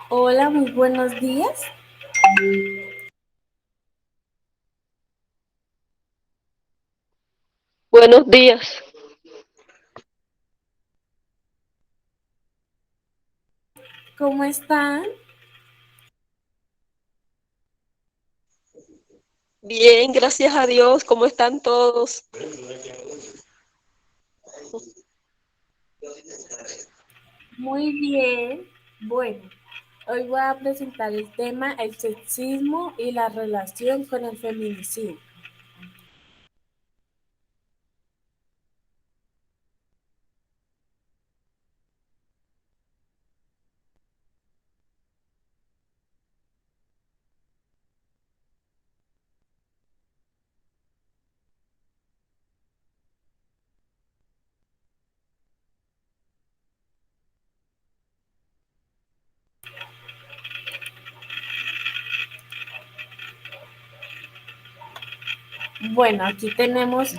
Hola, muy buenos días. Buenos días. ¿Cómo están? Bien, gracias a Dios. ¿Cómo están todos? Muy bien. Bueno, hoy voy a presentar el tema el sexismo y la relación con el feminicidio. Bueno, aquí vamos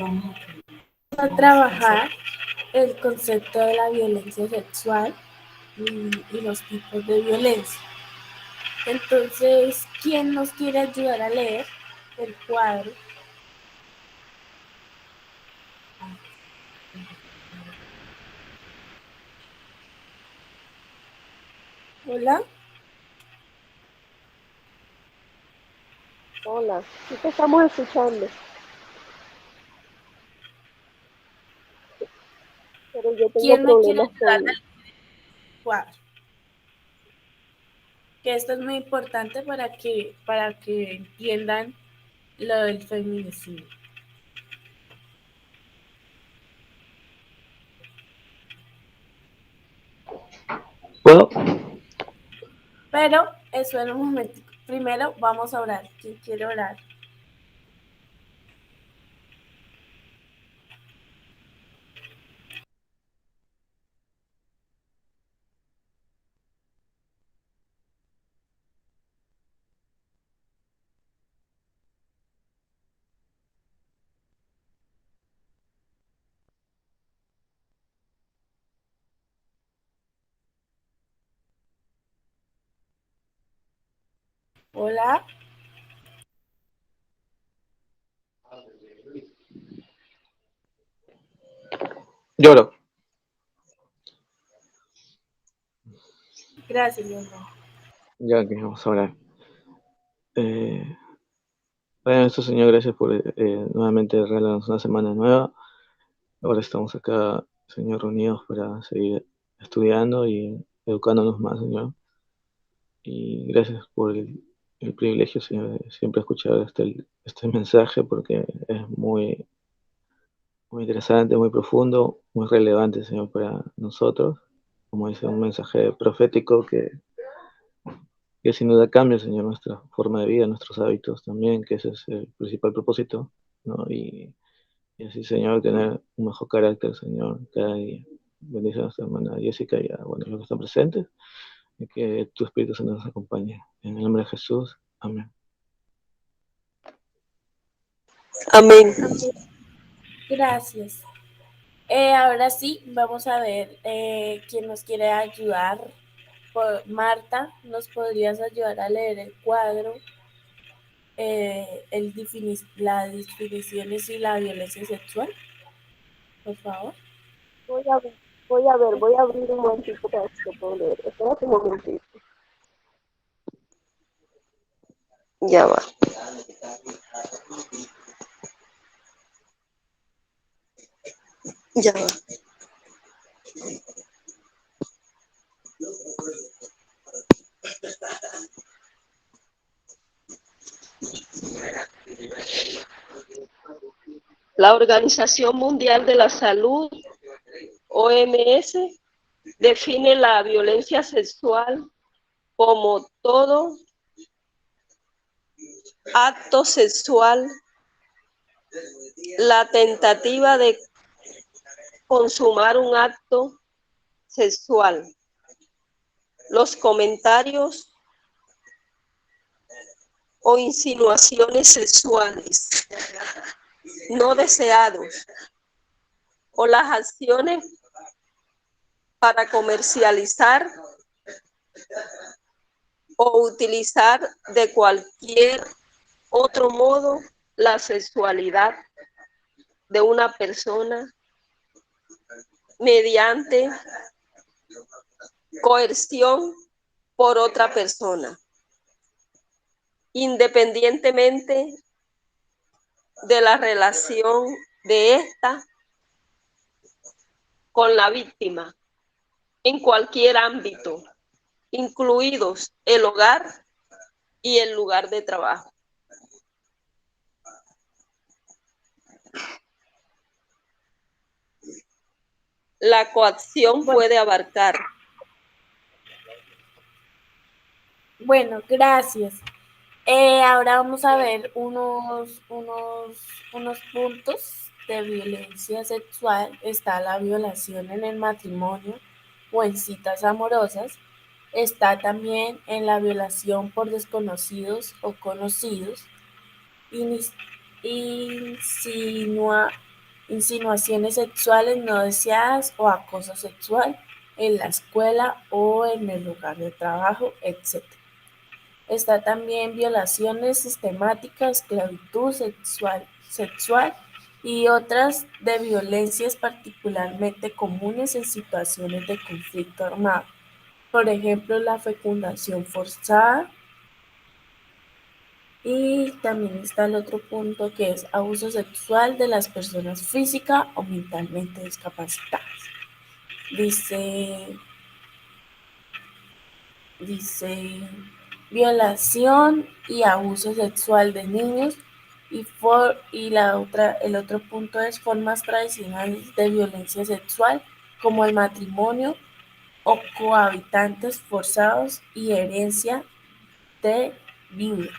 a trabajar el concepto de la violencia sexual y los tipos de violencia. Entonces, ¿quién nos quiere ayudar a leer el cuadro? Hola, Hola, sí te estamos escuchando, pero yo tengo ¿quién me quiere problemas ayudar con... al cuadro? Que esto es muy importante para que entiendan lo del feminicidio. ¿Puedo? Pero eso en un momento. Primero vamos a orar. ¿Quién quiere orar? Hola. Lloro. Gracias, mi amor. Ya que vamos a hablar. Eh, bueno, esto, Señor, gracias por nuevamente regalarnos una semana nueva. Ahora estamos acá, Señor, reunidos para seguir estudiando y educándonos más, Señor. Y gracias por el privilegio, Señor, de siempre escuchar este mensaje porque es muy interesante, muy profundo, muy relevante, Señor, para nosotros. Como dice, un mensaje profético que sin duda cambia, Señor, nuestra forma de vida, nuestros hábitos también, que ese es el principal propósito, ¿no? Y así, Señor, tener un mejor carácter, Señor, cada día. Bendice a nuestra hermana Jessica y a, bueno, los que están presentes, y que tu Espíritu Santo nos acompañe. En el nombre de Jesús, amén. Amén. Gracias. Ahora sí, vamos a ver quién nos quiere ayudar. Marta, ¿nos podrías ayudar a leer el cuadro? Las definiciones y la violencia sexual, por favor. Voy a ver, voy a abrir un momentito para que puedo leer. Espera un momentito. Ya va. Ya va. La Organización Mundial de la Salud, OMS, define la violencia sexual como todo acto sexual, la tentativa de consumar un acto sexual, los comentarios o insinuaciones sexuales no deseados o las acciones para comercializar o utilizar de cualquier otro modo la sexualidad de una persona mediante coerción por otra persona, independientemente de la relación de ésta con la víctima, en cualquier ámbito, incluidos el hogar y el lugar de trabajo. La coacción puede abarcar. Bueno, gracias. Ahora vamos a ver unos puntos de violencia sexual. Está la violación en el matrimonio o en citas amorosas. Está también en la violación por desconocidos o conocidos. Insinua, insinuaciones sexuales no deseadas o acoso sexual en la escuela o en el lugar de trabajo, etc. Está también violaciones sistemáticas, esclavitud sexual y otras de violencias particularmente comunes en situaciones de conflicto armado. Por ejemplo, la fecundación forzada. Y también está el otro punto que es abuso sexual de las personas física o mentalmente discapacitadas. Dice violación y abuso sexual de niños el otro punto es formas tradicionales de violencia sexual como el matrimonio o cohabitantes forzados y herencia de viuda.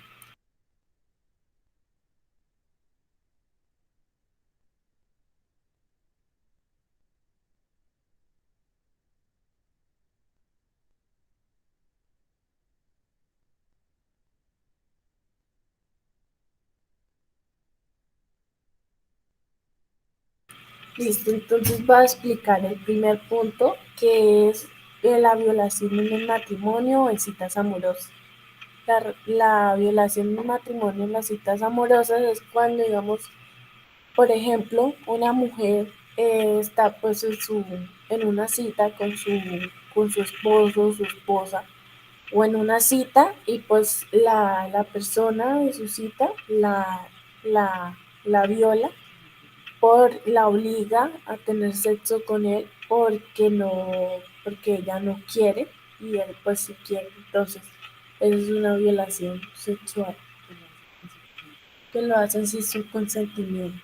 Listo, entonces voy a explicar el primer punto, que es la violación en el matrimonio o en citas amorosas. La violación en el matrimonio en las citas amorosas es cuando, digamos, por ejemplo, una mujer está pues en una cita con su esposo, su esposa, o en una cita y pues la persona de su cita la, la viola la obliga a tener sexo con él porque ella no quiere y él pues sí quiere. Entonces, eso es una violación sexual que lo hacen sin su consentimiento.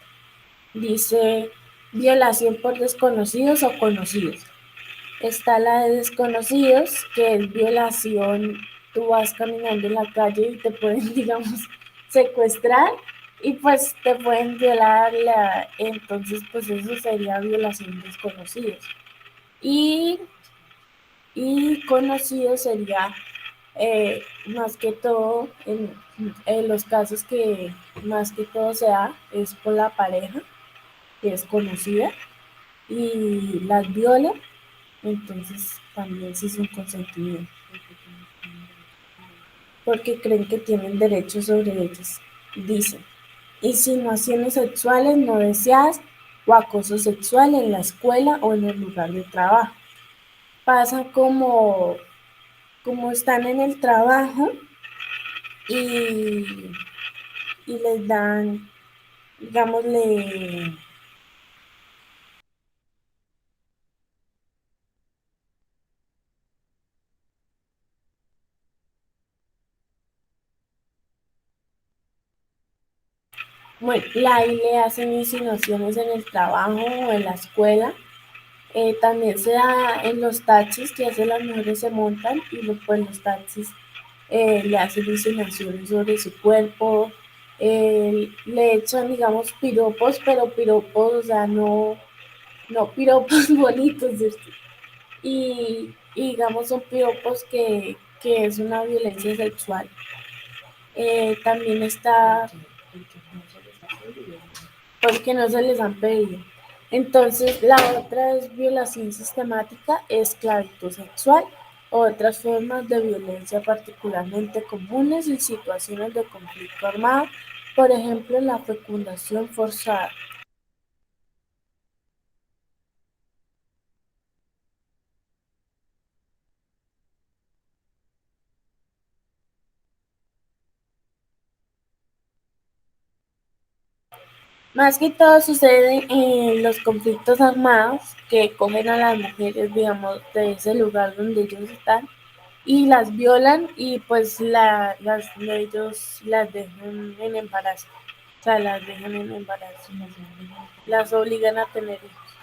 Dice violación por desconocidos o conocidos. Está la de desconocidos, que es violación. Tú vas caminando en la calle y te pueden, digamos, secuestrar y pues te pueden violar. Entonces, pues eso sería violación de desconocidos. Y, y conocidos sería más que todo, en los casos que más que todo se da, es por la pareja, que es conocida, y las viola, entonces también sí es un consentimiento, porque creen que tienen derechos sobre ellos. Dicen, insinuaciones sexuales no deseadas o acoso sexual en la escuela o en el lugar de trabajo. Pasa como están en el trabajo y, y les dan, digamos, bueno, ahí le hacen insinuaciones en el trabajo o en la escuela. También se da en los taxis, que hacen las mujeres se montan y pues los taxis le hacen insinuaciones sobre su cuerpo, le echan, digamos, piropos, pero piropos, o sea, no piropos bonitos, ¿cierto? Y digamos, son piropos que es una violencia sexual. También está porque no se les han pedido. Entonces, la otra es violación sistemática, esclavitud sexual Otras formas de violencia particularmente comunes en situaciones de conflicto armado, por ejemplo, la fecundación forzada. Más que todo sucede en los conflictos armados que cogen a las mujeres, digamos, de ese lugar donde ellos están y las violan y pues ellos las dejan en embarazo, o sea, las dejan en embarazo, las obligan a tener hijos.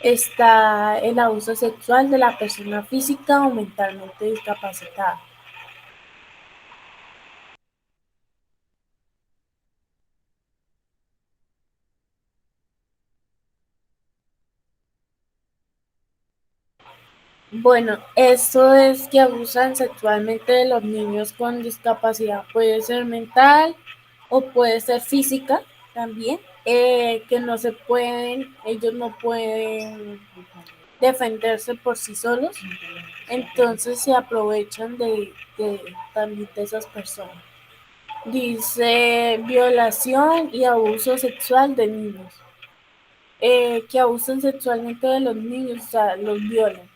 Está el abuso sexual de la persona física o mentalmente discapacitada. Bueno, eso es que abusan sexualmente de los niños con discapacidad. Puede ser mental o puede ser física también. Que no se pueden, ellos no pueden defenderse por sí solos. Entonces se aprovechan también de esas personas. Dice violación y abuso sexual de niños. Que abusan sexualmente de los niños, o sea, los violan.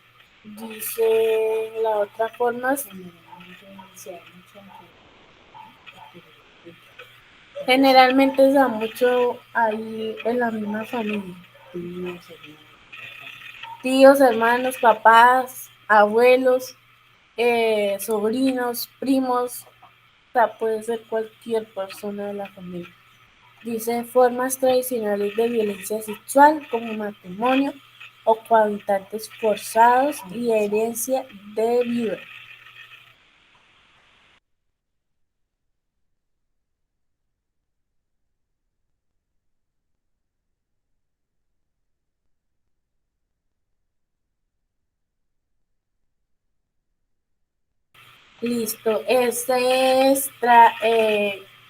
Dice la otra forma, generalmente se da mucho ahí en la misma familia. Tíos, hermanos, papás, abuelos, sobrinos, primos, o sea, puede ser cualquier persona de la familia. Dice formas tradicionales de violencia sexual como matrimonio o cohabitantes forzados y herencia de vida. Listo, este es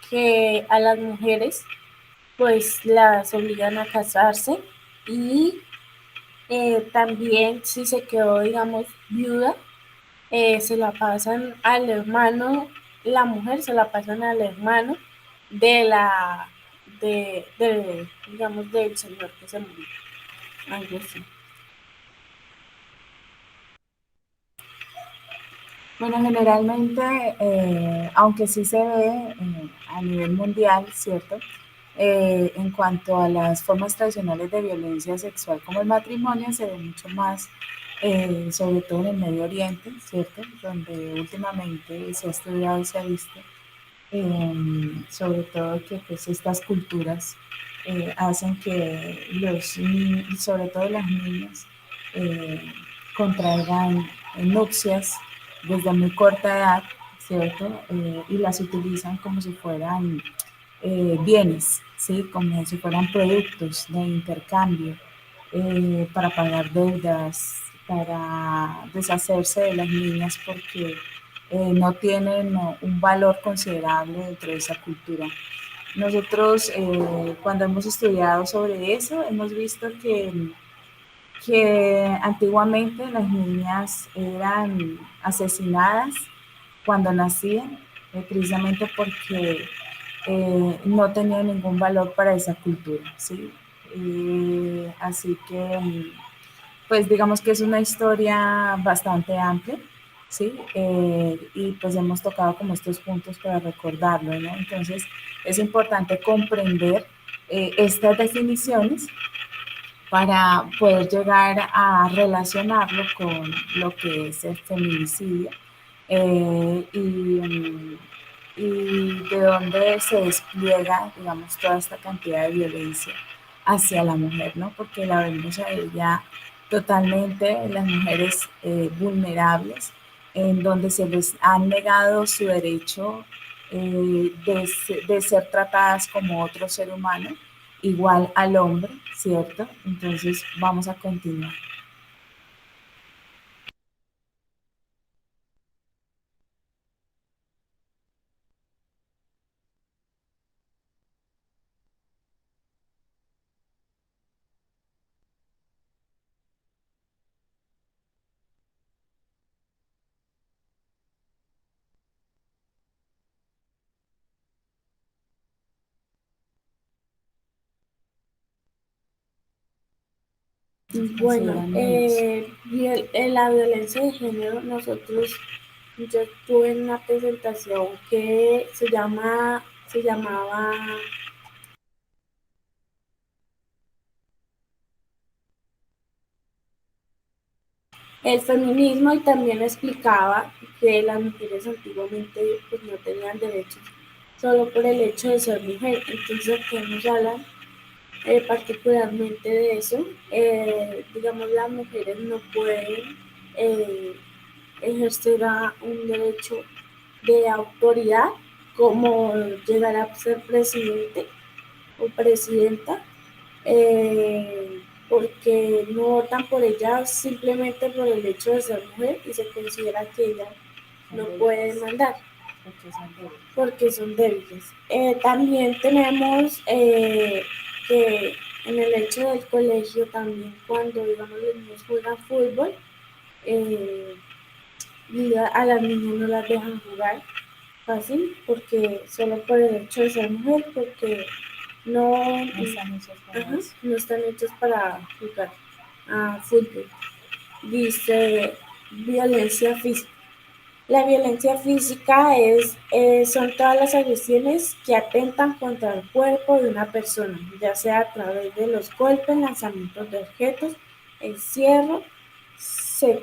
que a las mujeres pues las obligan a casarse y también si se quedó digamos viuda, se la pasan al hermano, la mujer se la pasan al hermano de digamos, del señor que se murió, algo así. Bueno, generalmente, aunque sí se ve a nivel mundial, ¿cierto? En cuanto a las formas tradicionales de violencia sexual como el matrimonio, se ve mucho más, sobre todo en el Medio Oriente, ¿cierto? Donde últimamente se ha estudiado y se ha visto sobre todo que pues estas culturas hacen que los niños, sobre todo las niñas, eh, contraigan nupcias desde muy corta edad, ¿cierto? Y las utilizan como si fueran bienes, ¿sí? Como si fueran productos de intercambio para pagar deudas, para deshacerse de las niñas porque no tienen un valor considerable dentro de esa cultura. Nosotros, cuando hemos estudiado sobre eso, hemos visto que antiguamente las niñas eran asesinadas cuando nacían, precisamente porque no tenían ningún valor para esa cultura, ¿sí? Así que pues digamos que es una historia bastante amplia, ¿sí? Y pues hemos tocado como estos puntos para recordarlo, ¿no? Entonces es importante comprender estas definiciones para poder llegar a relacionarlo con lo que es el feminicidio eh, y, y de dónde se despliega, digamos, toda esta cantidad de violencia hacia la mujer, ¿no? Porque la vemos a ella totalmente, las mujeres vulnerables, en donde se les ha negado su derecho de ser tratadas como otro ser humano igual al hombre, ¿cierto? Entonces vamos a continuar. Bueno, consideran ellos? la violencia de género, yo estuve en una presentación que se llamaba el feminismo, y también explicaba que las mujeres antiguamente pues no tenían derechos solo por el hecho de ser mujer. Entonces aquí nos hablan particularmente de eso. Digamos, las mujeres no pueden eh, ejercer un derecho de autoridad como llegar a ser presidente o presidenta, porque no votan por ella simplemente por el hecho de ser mujer y se considera que ella no puede mandar porque son débiles. También tenemos que en el hecho del colegio también cuando digamos los niños juegan fútbol, eh, y a las niñas no las dejan jugar fácil porque solo por el hecho de ser mujer, porque No están hechos para ajá, eso. no están hechos para jugar a fútbol. Dice violencia física. La violencia física son todas las agresiones que atentan contra el cuerpo de una persona, ya sea a través de los golpes, lanzamientos de objetos, encierro, se-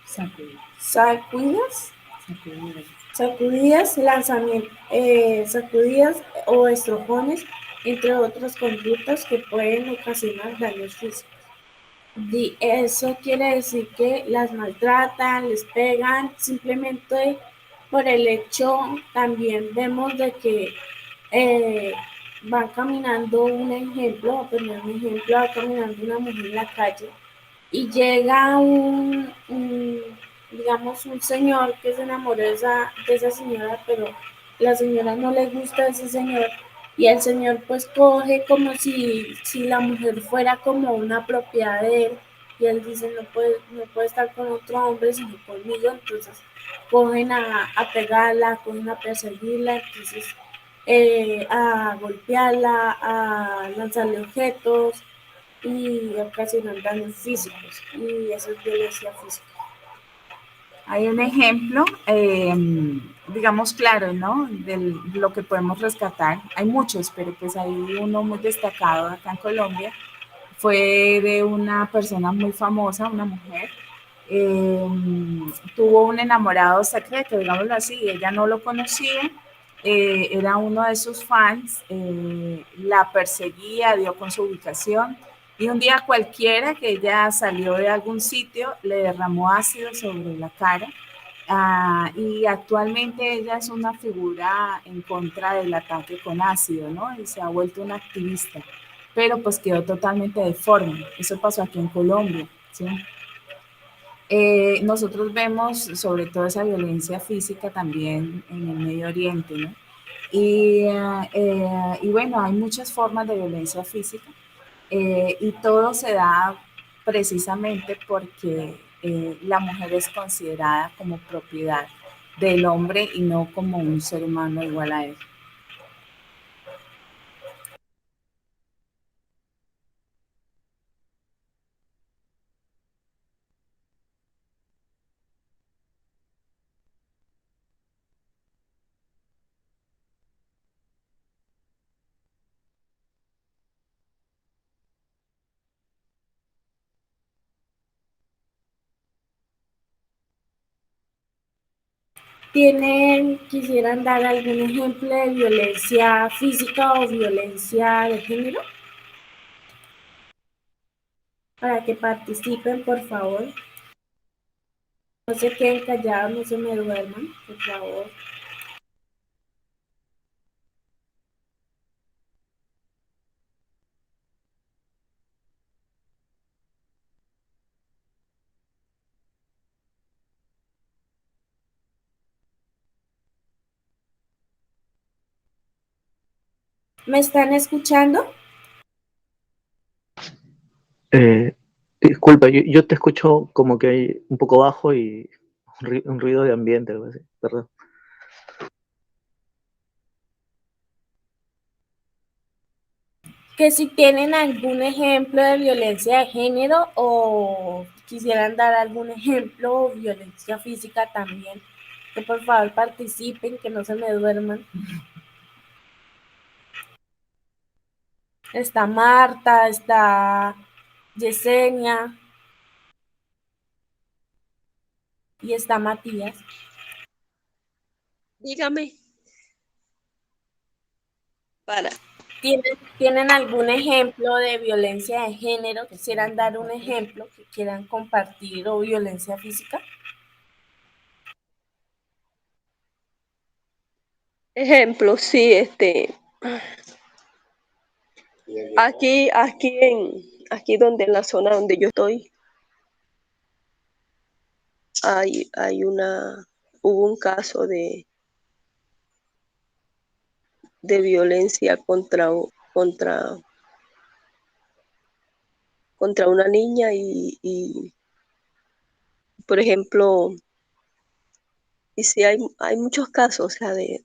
Sacudir, sacudidas, sacudir. sacudidas o estrojones, entre otras conductas que pueden ocasionar daños físicos. Eso quiere decir que las maltratan, les pegan, simplemente por el hecho, también vemos de que eh, va caminando un ejemplo, voy a poner un ejemplo, va caminando una mujer en la calle y llega digamos, un señor que se enamoró de esa señora, pero la señora no le gusta a ese señor, y el señor pues coge como si la mujer fuera como una propiedad de él, y él dice no puede estar con otro hombre sino conmigo. Entonces cogen a pegarla, cogen a perseguirla, entonces a golpearla, a lanzarle objetos y ocasionar daños físicos, y eso es violencia física. Hay un ejemplo, digamos, claro, ¿no? De lo que podemos rescatar. Hay muchos, pero pues hay uno muy destacado acá en Colombia. Fue de una persona muy famosa, una mujer. eh, Tuvo un enamorado secreto, digámoslo así, ella no lo conocía, era uno de sus fans, la perseguía, dio con su ubicación, y un día cualquiera que ella salió de algún sitio le derramó ácido sobre la cara. Y actualmente ella es una figura en contra del ataque con ácido, ¿no? Y se ha vuelto una activista, pero pues quedó totalmente deforme. Eso pasó aquí en Colombia, ¿sí? Nosotros vemos sobre todo esa violencia física también en el Medio Oriente, ¿no? Y bueno, hay muchas formas de violencia física, y todo se da precisamente porque la mujer es considerada como propiedad del hombre y no como un ser humano igual a él. ¿Quisieran dar algún ejemplo de violencia física o violencia de género? Para que participen, por favor. No se queden callados, no se me duerman, por favor. ¿Me están escuchando? Eh, Disculpa, yo te escucho como que hay un poco bajo y un ruido de ambiente, algo así, perdón. que si tienen algún ejemplo de violencia de género o quisieran dar algún ejemplo o violencia física también, que por favor participen, que no se me duerman. Está Marta, está Yesenia y está Matías. Dígame. Para. ¿Tienen algún ejemplo de violencia de género? ¿Quisieran dar un ejemplo que quieran compartir o violencia física? Ejemplo, sí, aquí donde en la zona donde yo estoy, hubo un caso de violencia contra una niña y por ejemplo, y sí hay muchos casos, o sea, de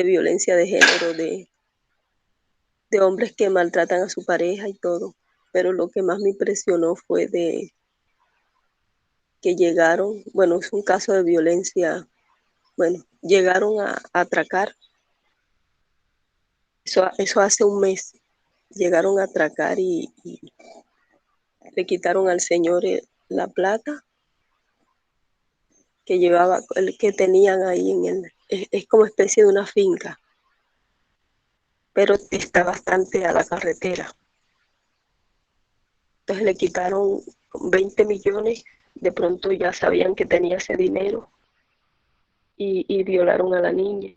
violencia de género, de hombres que maltratan a su pareja y todo, pero lo que más me impresionó fue de que llegaron, bueno, es un caso de violencia, bueno, llegaron a atracar, eso hace un mes, llegaron a atracar y le quitaron al señor la plata que llevaba, el que tenían ahí es como especie de una finca, pero está bastante a la carretera. Entonces le quitaron 20 millones, de pronto ya sabían que tenía ese dinero y violaron a la niña.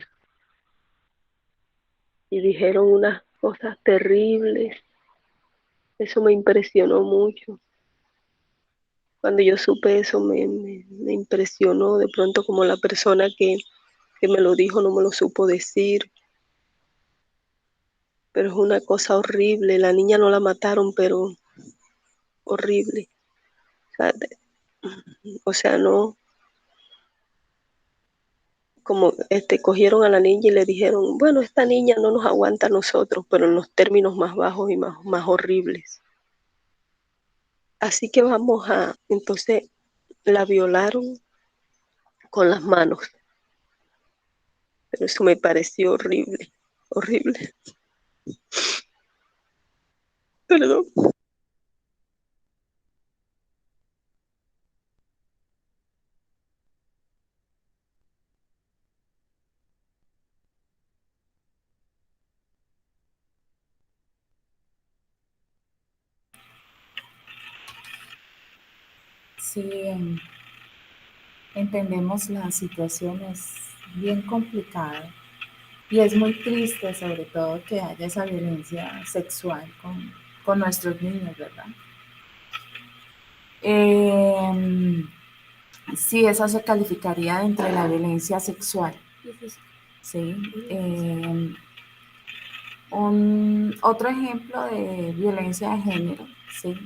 Y dijeron unas cosas terribles. Eso me impresionó mucho. Cuando yo supe eso me impresionó, de pronto como la persona que me lo dijo no me lo supo decir. Pero es una cosa horrible. La niña no la mataron, pero horrible. O sea, no, como cogieron a la niña y le dijeron, bueno, esta niña no nos aguanta a nosotros, pero en los términos más bajos y más horribles. Así que entonces la violaron con las manos. Pero eso me pareció horrible, horrible. Perdón. Sí, entendemos la situación, es bien complicada y es muy triste sobre todo que haya esa violencia sexual con nuestros niños, ¿verdad? Sí, eso se calificaría dentro de la violencia sexual. Sí. Otro ejemplo de violencia de género, ¿sí?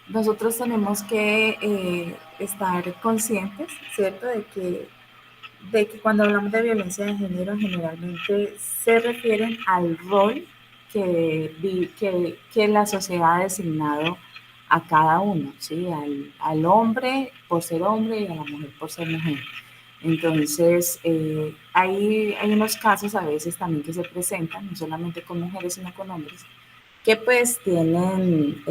Nosotros tenemos que estar conscientes, ¿cierto?, de que cuando hablamos de violencia de género generalmente se refieren al rol que la sociedad ha designado a cada uno, ¿sí? Al hombre por ser hombre y a la mujer por ser mujer. Entonces, hay unos casos a veces también que se presentan, no solamente con mujeres, sino con hombres, que pues tienen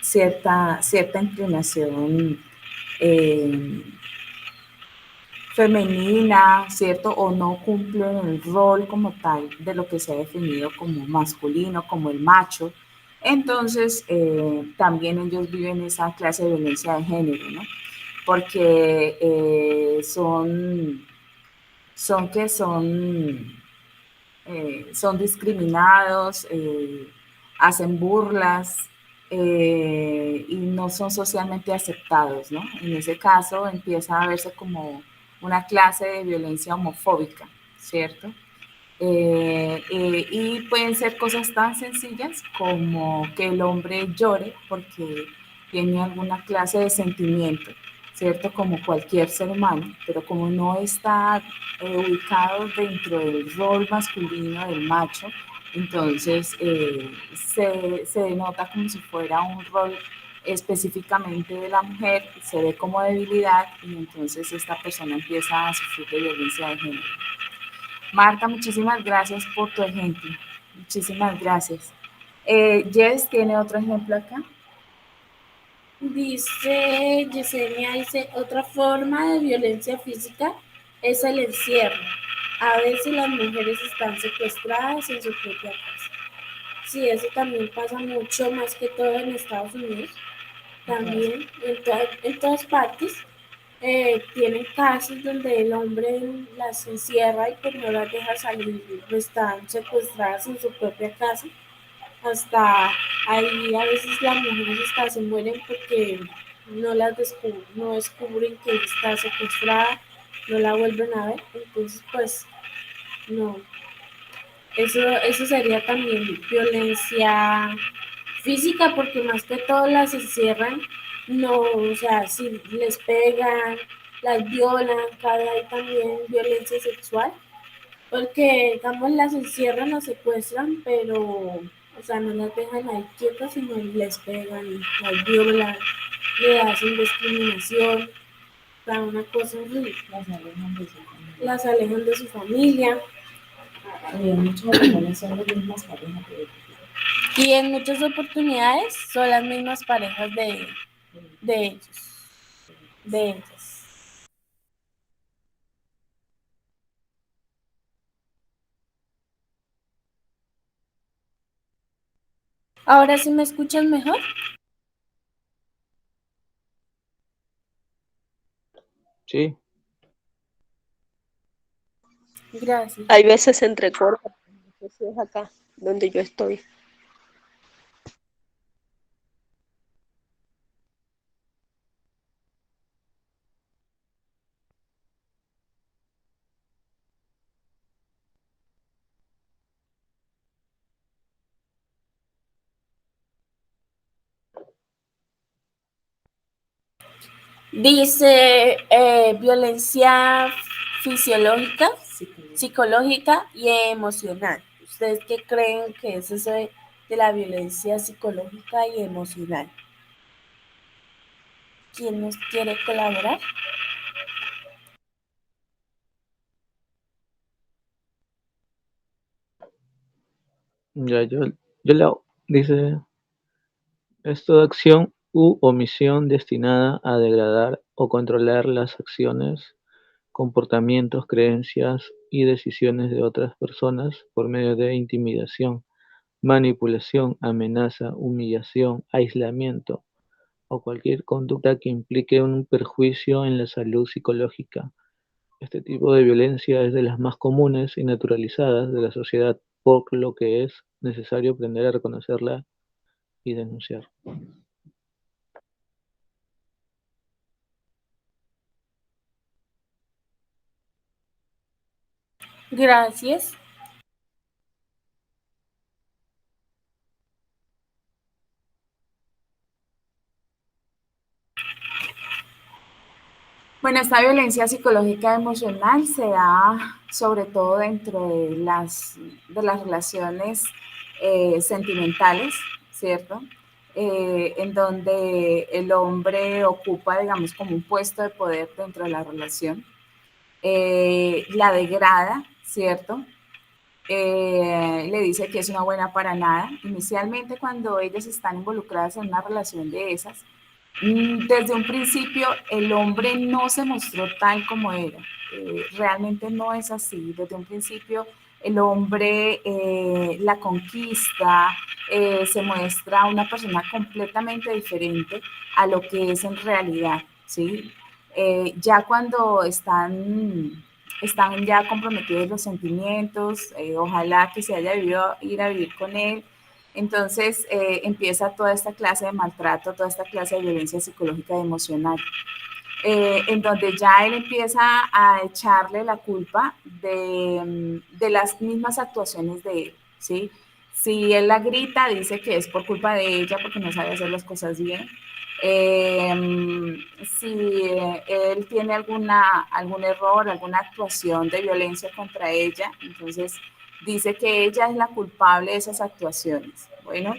cierta inclinación femenina, ¿cierto? O no cumplen el rol como tal de lo que se ha definido como masculino, como el macho. Entonces, también ellos viven esa clase de violencia de género, ¿no? Porque son discriminados, hacen burlas y no son socialmente aceptados, ¿no? En ese caso empieza a verse como una clase de violencia homofóbica, ¿cierto? Y pueden ser cosas tan sencillas como que el hombre llore porque tiene alguna clase de sentimiento, ¿cierto? Como cualquier ser humano, pero como no está ubicado dentro del rol masculino del macho, entonces se denota como si fuera un rol específicamente de la mujer, se ve como debilidad y entonces esta persona empieza a sufrir de violencia de género. Marta, muchísimas gracias por tu ejemplo. Muchísimas gracias. Jess, ¿tiene otro ejemplo acá? Dice Yesenia, dice, otra forma de violencia física es el encierro. A veces las mujeres están secuestradas en su propia casa. Sí, eso también pasa mucho, más que todo en Estados Unidos. También en todas partes tienen casos donde el hombre las encierra y pues no las deja salir, están secuestradas en su propia casa. Hasta ahí a veces las mujeres hasta se mueren porque no descubren que está secuestrada, no la vuelven a ver, entonces pues no, eso sería también violencia física porque más que todo las encierran, no, o sea, si les pegan, las violan, cae ahí también violencia sexual, porque digamos las encierran, las secuestran, pero o sea, no las dejan ahí quietas, sino les pegan, las violan, le hacen discriminación, o sea, una cosa horrible. Las alejan de su familia. Y en muchas ocasiones son las mismas parejas. Y en muchas oportunidades son las mismas parejas de ellos, de ellas. ¿Ahora sí me escuchan mejor? Sí, Gracias. Hay veces se entrecorta, no sé si es acá donde yo estoy. Dice violencia fisiológica, psicológica y emocional. ¿Ustedes qué creen que es eso de la violencia psicológica y emocional? ¿Quién nos quiere colaborar? ya dice, es toda acción u omisión destinada a degradar o controlar las acciones, comportamientos, creencias y decisiones de otras personas por medio de intimidación, manipulación, amenaza, humillación, aislamiento o cualquier conducta que implique un perjuicio en la salud psicológica. Este tipo de violencia es de las más comunes y naturalizadas de la sociedad, por lo que es necesario aprender a reconocerla y denunciar. Gracias. Bueno, esta violencia psicológica emocional se da sobre todo dentro de las relaciones sentimentales, ¿cierto? En donde el hombre ocupa, digamos, como un puesto de poder dentro de la relación, la degrada, ¿cierto? Le dice que es una buena para nada. Inicialmente, cuando ellas están involucradas en una relación de esas, desde un principio el hombre no se mostró tal como era. Realmente no es así. Desde un principio el hombre la conquista, se muestra una persona completamente diferente a lo que es en realidad, ¿sí? Ya cuando están ya comprometidos los sentimientos, ojalá que se haya debido ir a vivir con él. Entonces empieza toda esta clase de maltrato, toda esta clase de violencia psicológica y emocional, en donde ya él empieza a echarle la culpa de las mismas actuaciones de él, ¿sí? Si él la grita, dice que es por culpa de ella porque no sabe hacer las cosas bien. Si él tiene algún error, alguna actuación de violencia contra ella, entonces dice que ella es la culpable de esas actuaciones. Bueno,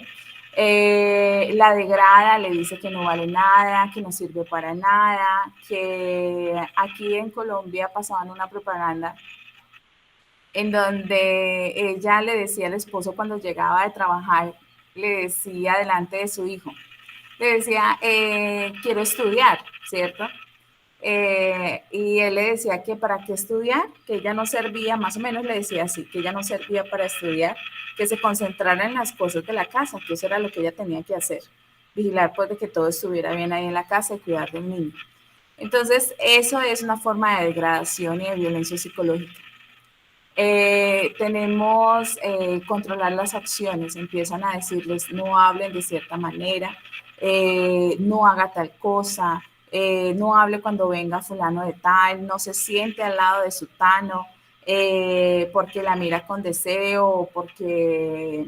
la degrada, le dice que no vale nada, que no sirve para nada, que aquí en Colombia pasaban una propaganda en donde ella le decía al esposo cuando llegaba de trabajar, le decía delante de su hijo, le decía, quiero estudiar, ¿cierto? Y él le decía que para qué estudiar, que ella no servía, más o menos le decía así, que ella no servía para estudiar, que se concentrara en las cosas de la casa, que eso era lo que ella tenía que hacer, vigilar pues de que todo estuviera bien ahí en la casa y cuidar del niño. Entonces, eso es una forma de degradación y de violencia psicológica. Tenemos controlar las acciones, empiezan a decirles no hablen de cierta manera, no haga tal cosa, no hable cuando venga fulano de tal, no se siente al lado de sutano, porque la mira con deseo o porque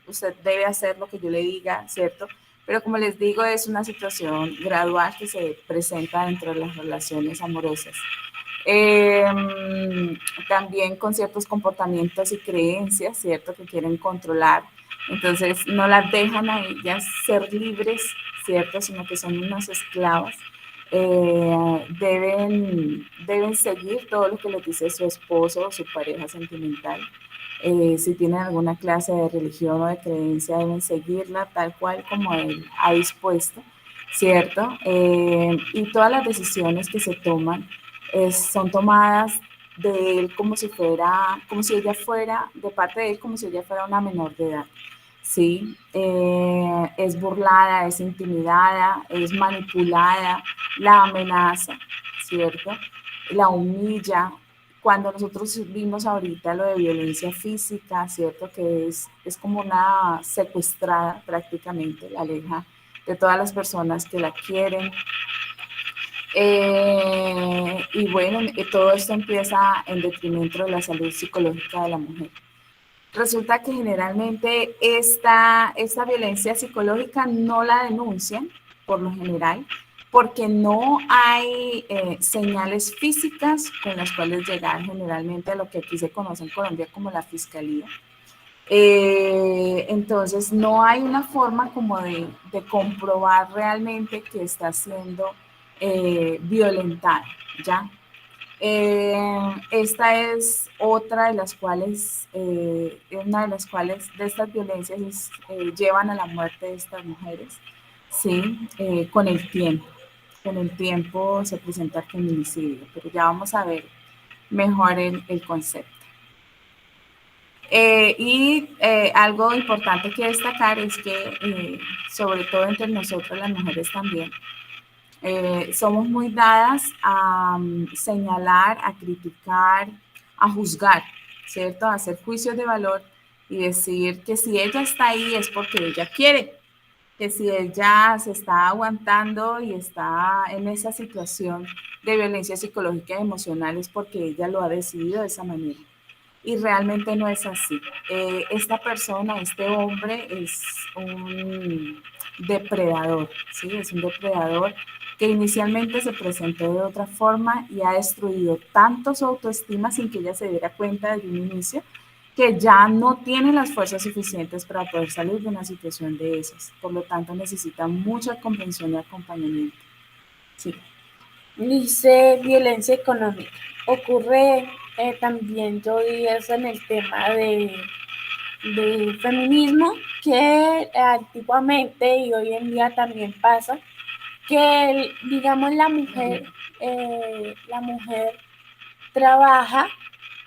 usted debe hacer lo que yo le diga, ¿cierto? Pero como les digo, es una situación gradual que se presenta dentro de las relaciones amorosas. También con ciertos comportamientos y creencias, ¿cierto? Que quieren controlar. Entonces no las dejan a ellas ser libres, ¿cierto? Sino que son unas esclavas. Deben seguir todo lo que les dice su esposo o su pareja sentimental. Si tienen alguna clase de religión o de creencia, deben seguirla tal cual como él ha dispuesto, ¿cierto? Y todas las decisiones que se toman son tomadas de él como si ella fuera, de parte de él como si ella fuera una menor de edad. Sí, es burlada, es intimidada, es manipulada, la amenaza, ¿cierto? La humilla. Cuando nosotros vimos ahorita lo de violencia física, ¿cierto? Que es como una secuestrada prácticamente, la aleja de todas las personas que la quieren. Y bueno, todo esto empieza en detrimento de la salud psicológica de la mujer. Resulta que generalmente esta violencia psicológica no la denuncian, por lo general, porque no hay señales físicas con las cuales llegar generalmente a lo que aquí se conoce en Colombia como la fiscalía. Entonces no hay una forma como de comprobar realmente que está siendo violentada, ¿ya? Esta es otra de las cuales, una de las cuales de estas violencias llevan a la muerte de estas mujeres, ¿sí? Con el tiempo se presenta el feminicidio, pero ya vamos a ver mejor el concepto. Algo importante que destacar es que, sobre todo entre nosotras las mujeres también, somos muy dadas a señalar, a criticar, a juzgar, ¿cierto? A hacer juicios de valor y decir que si ella está ahí es porque ella quiere, que si ella se está aguantando y está en esa situación de violencia psicológica y emocional es porque ella lo ha decidido de esa manera. Y realmente no es así. Esta persona, este hombre, es un depredador, ¿sí? Es un depredador que inicialmente se presentó de otra forma y ha destruido tanto su autoestima sin que ella se diera cuenta desde un inicio, que ya no tiene las fuerzas suficientes para poder salir de una situación de esas. Por lo tanto, necesita mucha comprensión y acompañamiento. Sí. Dice violencia económica. Ocurre también, yo diría, eso en el tema de feminismo, que antiguamente y hoy en día también pasa, que digamos la mujer trabaja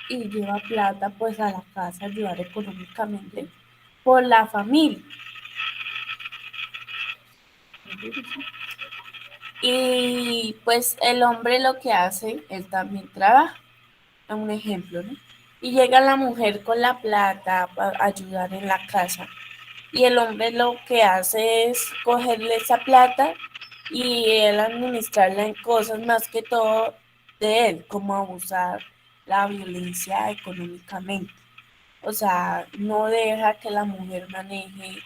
y lleva plata pues a la casa, ayudar económicamente por la familia. Y pues el hombre lo que hace, él también trabaja, un ejemplo, ¿no? Y llega la mujer con la plata para ayudar en la casa. Y el hombre lo que hace es cogerle esa plata y él administrarla en cosas más que todo de él, como abusar la violencia económicamente. O sea, no deja que la mujer maneje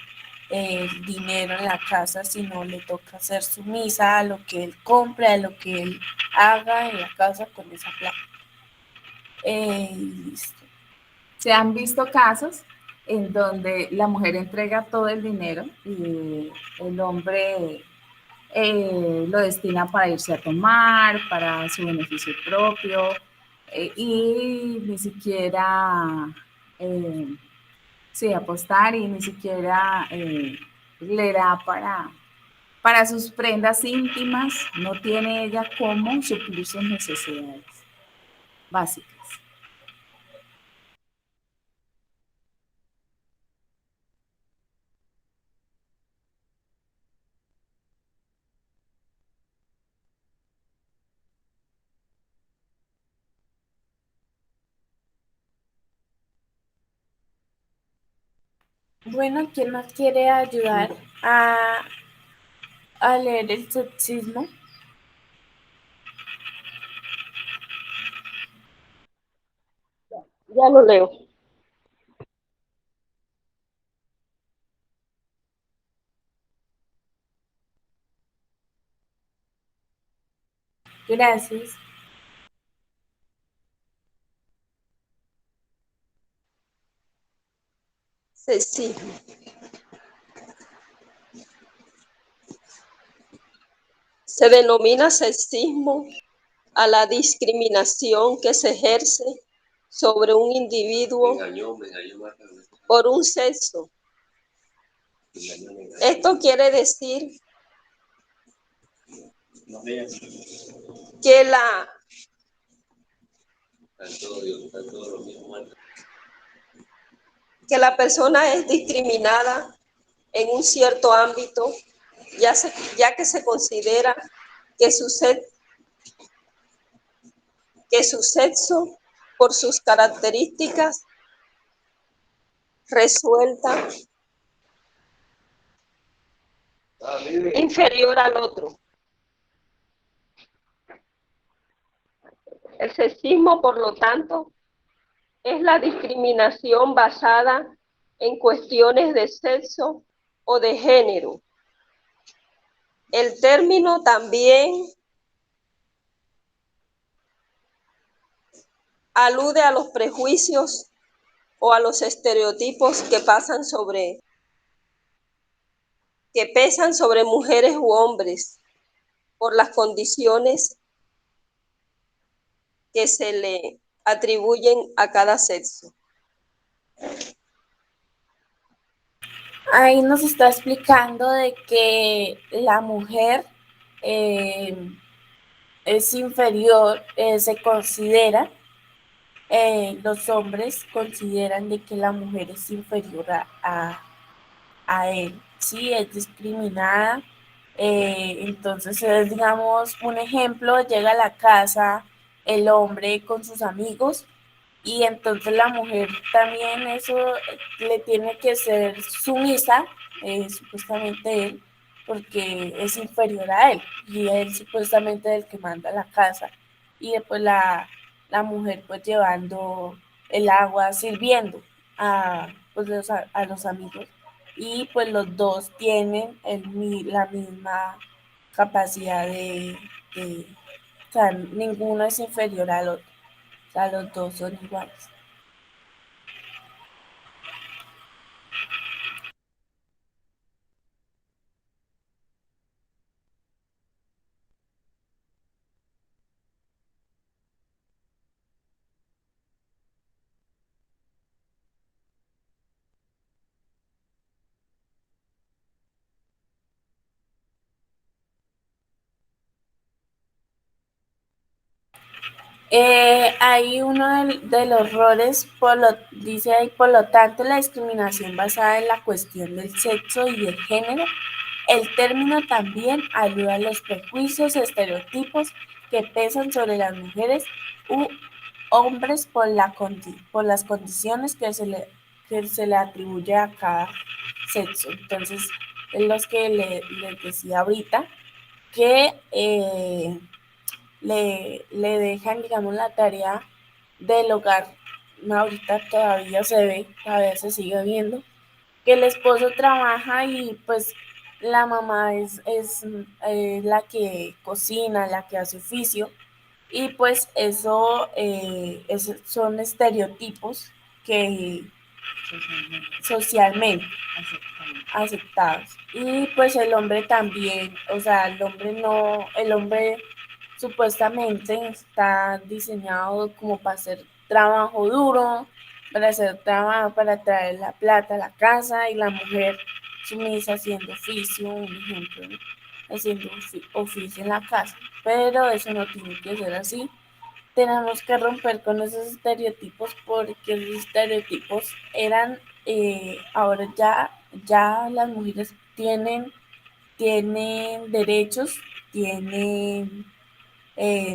el dinero en la casa, sino le toca ser sumisa a lo que él compre, a lo que él haga en la casa con esa plata. Listo. Se han visto casos en donde la mujer entrega todo el dinero y el hombre lo destina para irse a tomar, para su beneficio propio, y ni siquiera, sí, apostar y ni siquiera le da para sus prendas íntimas, no tiene ella cómo suplir sus necesidades básicas. Bueno, ¿quién más quiere ayudar a leer el sexismo? Ya lo leo. Gracias. Sexismo. Se denomina sexismo a la discriminación que se ejerce sobre un individuo por un sexo. Esto quiere decir que la persona es discriminada en un cierto ámbito, ya que se considera que su sexo, por sus características, resulta inferior al otro. El sexismo, por lo tanto, es la discriminación basada en cuestiones de sexo o de género. El término también alude a los prejuicios o a los estereotipos que pesan sobre mujeres u hombres por las condiciones que se le atribuyen a cada sexo. Ahí nos está explicando de que la mujer es inferior, se considera, los hombres consideran de que la mujer es inferior a él, sí, es discriminada. Entonces es, digamos, un ejemplo, llega a la casa el hombre con sus amigos y entonces la mujer también eso le tiene que ser sumisa, supuestamente él, porque es inferior a él y él supuestamente es el que manda la casa y después la mujer pues llevando el agua, sirviendo pues a los amigos y pues los dos tienen la misma capacidad o sea, ninguno es inferior al otro, o sea, los dos son iguales. Hay uno de los roles, dice ahí, por lo tanto, la discriminación basada en la cuestión del sexo y del género. El término también alude a los prejuicios, estereotipos que pesan sobre las mujeres u hombres por las condiciones que se le atribuye a cada sexo. Entonces, es los que les decía ahorita que le dejan, digamos, la tarea del hogar. Ahorita todavía se ve, todavía se sigue viendo, que el esposo trabaja y pues la mamá es la que cocina, la que hace oficio, y pues son estereotipos que socialmente aceptados. Y pues el hombre también, o sea, el hombre supuestamente está diseñado como para hacer trabajo duro, para hacer trabajo, para traer la plata a la casa, y la mujer sumisa haciendo oficio, un ejemplo, ¿no? Haciendo oficio en la casa. Pero eso no tiene que ser así. Tenemos que romper con esos estereotipos, porque esos estereotipos eran, ahora ya las mujeres tienen derechos,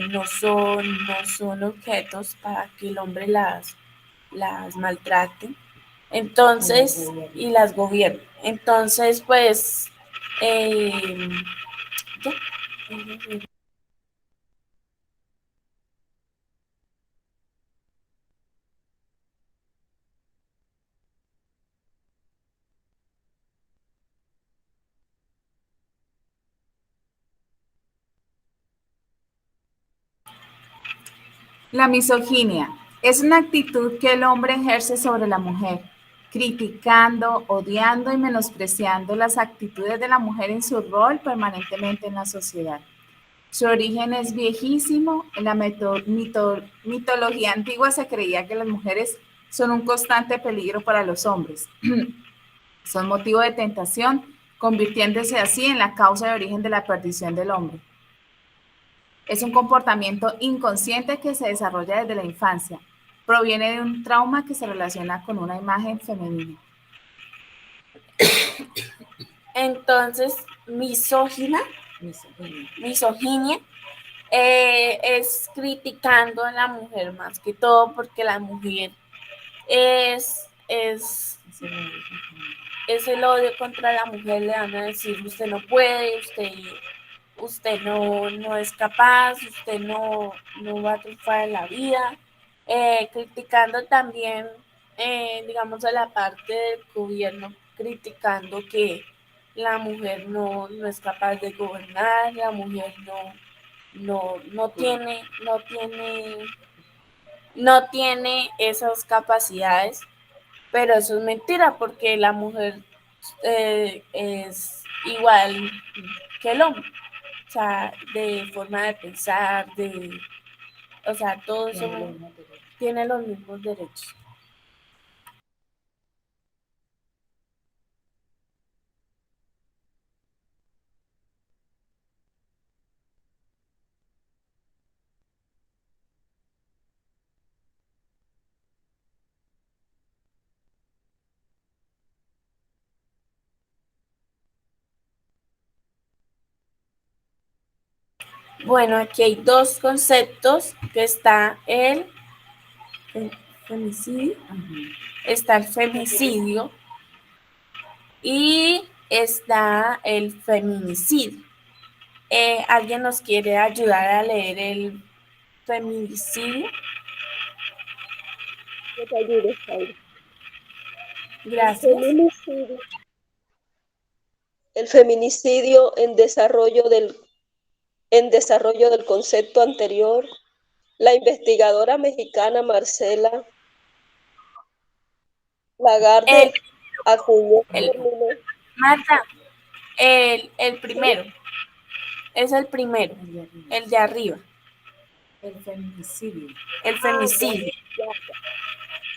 no son objetos para que el hombre las maltrate. Entonces, y las gobierne. Entonces, pues, ya. La misoginia es una actitud que el hombre ejerce sobre la mujer, criticando, odiando y menospreciando las actitudes de la mujer en su rol permanentemente en la sociedad. Su origen es viejísimo. En la mitología antigua se creía que las mujeres son un constante peligro para los hombres. Son motivo de tentación, convirtiéndose así en la causa de origen de la perdición del hombre. Es un comportamiento inconsciente que se desarrolla desde la infancia. Proviene de un trauma que se relaciona con una imagen femenina. Entonces, misoginia, es criticando a la mujer más que todo, porque la mujer es el odio contra la mujer. Le van a decir: usted no puede, usted no es capaz, usted no va a triunfar en la vida. Criticando también, digamos, a la parte del gobierno, criticando que la mujer no es capaz de gobernar, la mujer no tiene esas capacidades. Pero eso es mentira, porque la mujer es igual que el hombre, o sea, de forma de pensar, o sea, todo eso tiene los mismos derechos. Bueno, aquí hay dos conceptos, que está el femicidio, está el femicidio y está el feminicidio. ¿Alguien nos quiere ayudar a leer el feminicidio? Yo te ayudo, Jairo. Gracias. El feminicidio en desarrollo del concepto anterior, la investigadora mexicana Marcela Lagarde acuñó el término. Marta, el primero, es el primero, el de arriba. El feminicidio. El femicidio.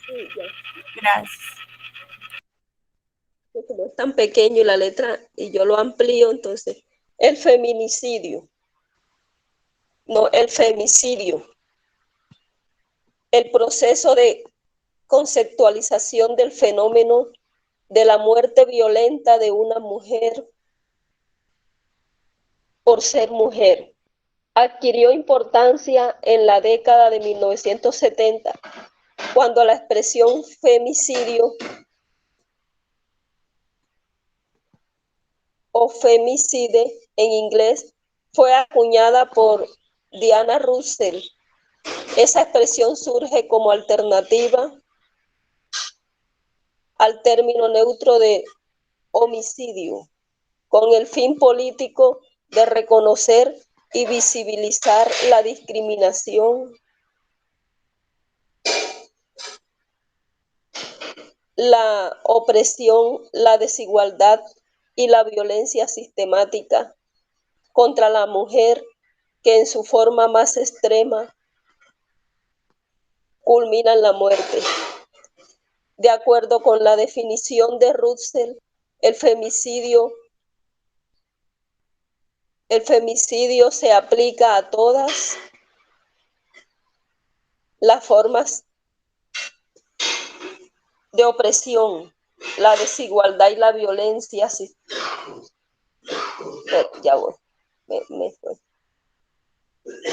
Sí, ya. Gracias. Como es tan pequeño y la letra, y yo lo amplío, entonces, el feminicidio. No, el femicidio. El proceso de conceptualización del fenómeno de la muerte violenta de una mujer por ser mujer adquirió importancia en la década de 1970, cuando la expresión femicidio o femicide en inglés fue acuñada por Diana Russell. Esa expresión surge como alternativa al término neutro de homicidio, con el fin político de reconocer y visibilizar la discriminación, la opresión, la desigualdad y la violencia sistemática contra la mujer, que en su forma más extrema culmina en la muerte. De acuerdo con la definición de Russell, el femicidio se aplica a todas las formas de opresión, la desigualdad y la violencia. Ya voy, me fue.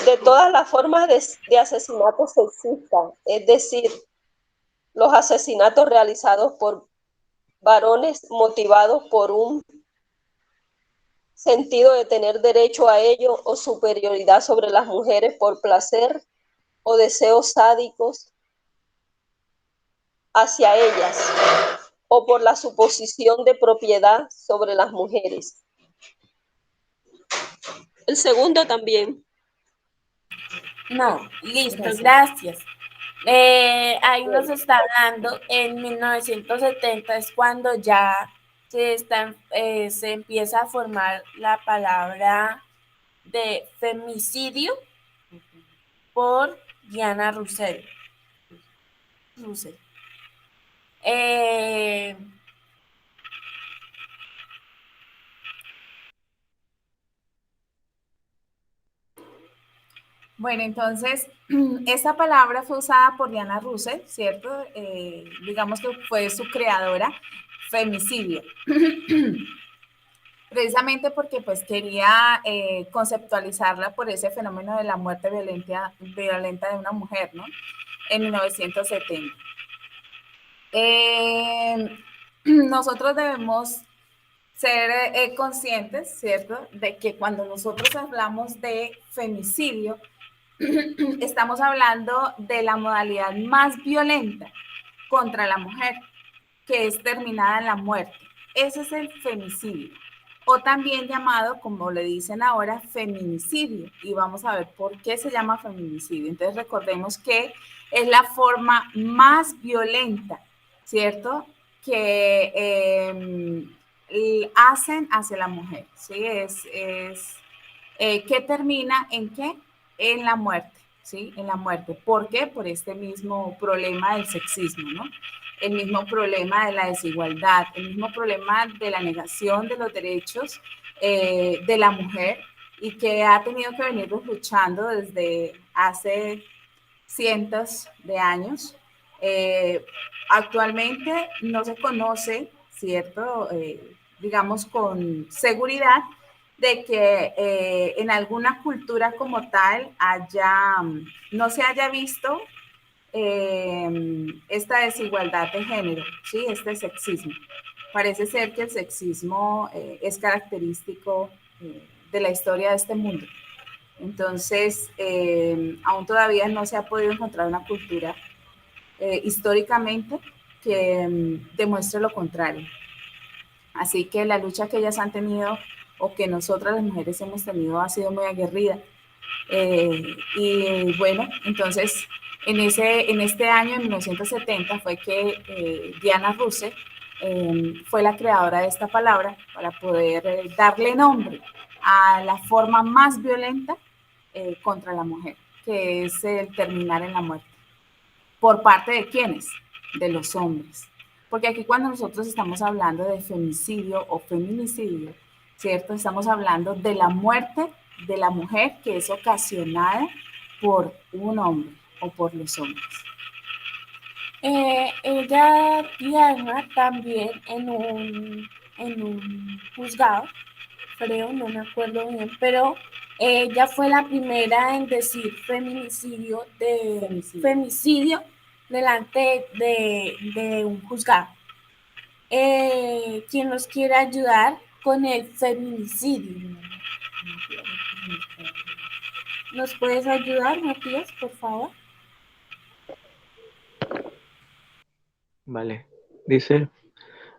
De todas las formas de asesinatos sexistas, es decir, los asesinatos realizados por varones motivados por un sentido de tener derecho a ello o superioridad sobre las mujeres por placer o deseos sádicos hacia ellas, o por la suposición de propiedad sobre las mujeres. El segundo también. No, listo, Gracias. gracias. Ahí nos está hablando, en 1970 es cuando ya se empieza a formar la palabra de femicidio por Diana Russell. Bueno, entonces, esta palabra fue usada por Diana Russell, ¿cierto? Digamos que fue su creadora, femicidio. Precisamente porque pues quería conceptualizarla por ese fenómeno de la muerte violenta de una mujer, ¿no? En 1970. Nosotros debemos ser conscientes, ¿cierto?, de que cuando nosotros hablamos de femicidio, estamos hablando de la modalidad más violenta contra la mujer, que es terminada en la muerte. Ese es el femicidio, o también llamado, como le dicen ahora, feminicidio. Y vamos a ver por qué se llama feminicidio. Entonces recordemos que es la forma más violenta, ¿cierto?, que hacen hacia la mujer, ¿sí? Que termina en qué? En la muerte, ¿sí? En la muerte. ¿Por qué? Por este mismo problema del sexismo, ¿no? El mismo problema de la desigualdad, el mismo problema de la negación de los derechos de la mujer, y que ha tenido que venir luchando desde hace cientos de años. Actualmente no se conoce, ¿cierto?, digamos con seguridad, de que en alguna cultura como tal no se haya visto esta desigualdad de género, ¿sí?, este sexismo. Parece ser que el sexismo es característico de la historia de este mundo. Entonces, aún todavía no se ha podido encontrar una cultura históricamente que demuestre lo contrario. Así que la lucha que ellas han tenido, o que nosotras las mujeres hemos tenido, ha sido muy aguerrida. Y bueno, entonces en este año, en 1970, fue que Diana Russell fue la creadora de esta palabra para poder darle nombre a la forma más violenta contra la mujer, que es el terminar en la muerte. ¿Por parte de quiénes? De los hombres. Porque aquí, cuando nosotros estamos hablando de femicidio o feminicidio, ¿cierto?, estamos hablando de la muerte de la mujer que es ocasionada por un hombre o por los hombres. Ella, Diana, también en un juzgado, creo, no me acuerdo bien, pero ella fue la primera en decir femicidio delante de un juzgado. ¿Quién nos quiere ayudar con el feminicidio? ¿Nos puedes ayudar, Matías, por favor? Vale. Dice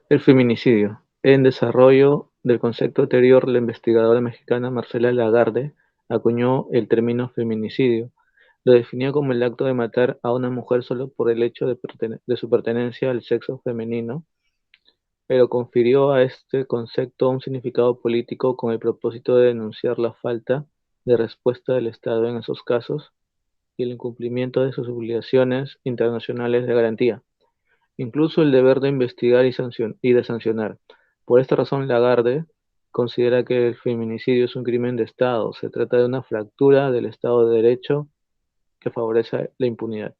el feminicidio. En desarrollo del concepto anterior, la investigadora mexicana Marcela Lagarde acuñó el término feminicidio. Lo definió como el acto de matar a una mujer solo por el hecho de su pertenencia al sexo femenino, pero confirió a este concepto un significado político con el propósito de denunciar la falta de respuesta del Estado en esos casos y el incumplimiento de sus obligaciones internacionales de garantía, incluso el deber de investigar y de sancionar. Por esta razón, Lagarde considera que el feminicidio es un crimen de Estado. Se trata de una fractura del Estado de Derecho que favorece la impunidad.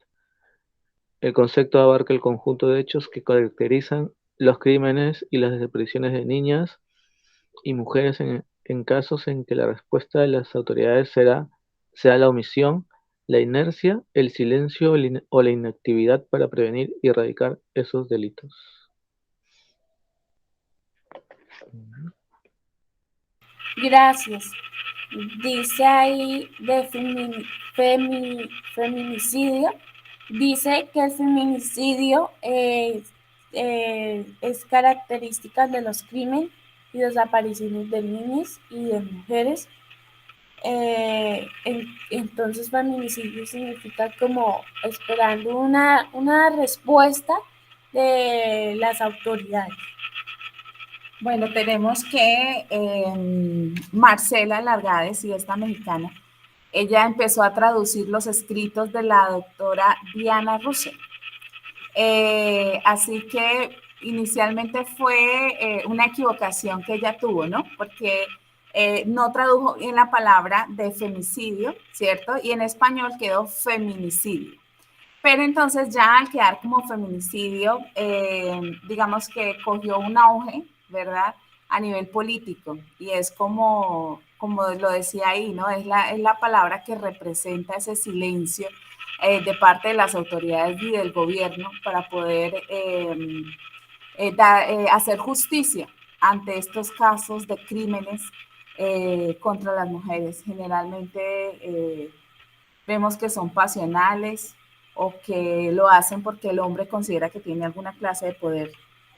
El concepto abarca el conjunto de hechos que caracterizan los crímenes y las desapariciones de niñas y mujeres en casos en que la respuesta de las autoridades sea la omisión, la inercia, el silencio o la inactividad para prevenir y erradicar esos delitos. Gracias. Dice ahí de feminicidio, dice que el feminicidio es característica de los crímenes y desapariciones de niños y de mujeres. Entonces feminicidio significa como esperando una respuesta de las autoridades. Bueno, tenemos que Marcela Largades, y esta mexicana, ella empezó a traducir los escritos de la doctora Diana Russell. Así que inicialmente fue una equivocación que ella tuvo, ¿no? Porque no tradujo en la palabra de femicidio, ¿cierto? Y en español quedó feminicidio. Pero entonces ya al quedar como feminicidio, digamos que cogió un auge, ¿verdad? A nivel político. Y es como lo decía ahí, ¿no? Es la palabra que representa ese silencio de parte de las autoridades y del gobierno para poder hacer justicia ante estos casos de crímenes contra las mujeres. Generalmente vemos que son pasionales o que lo hacen porque el hombre considera que tiene alguna clase de poder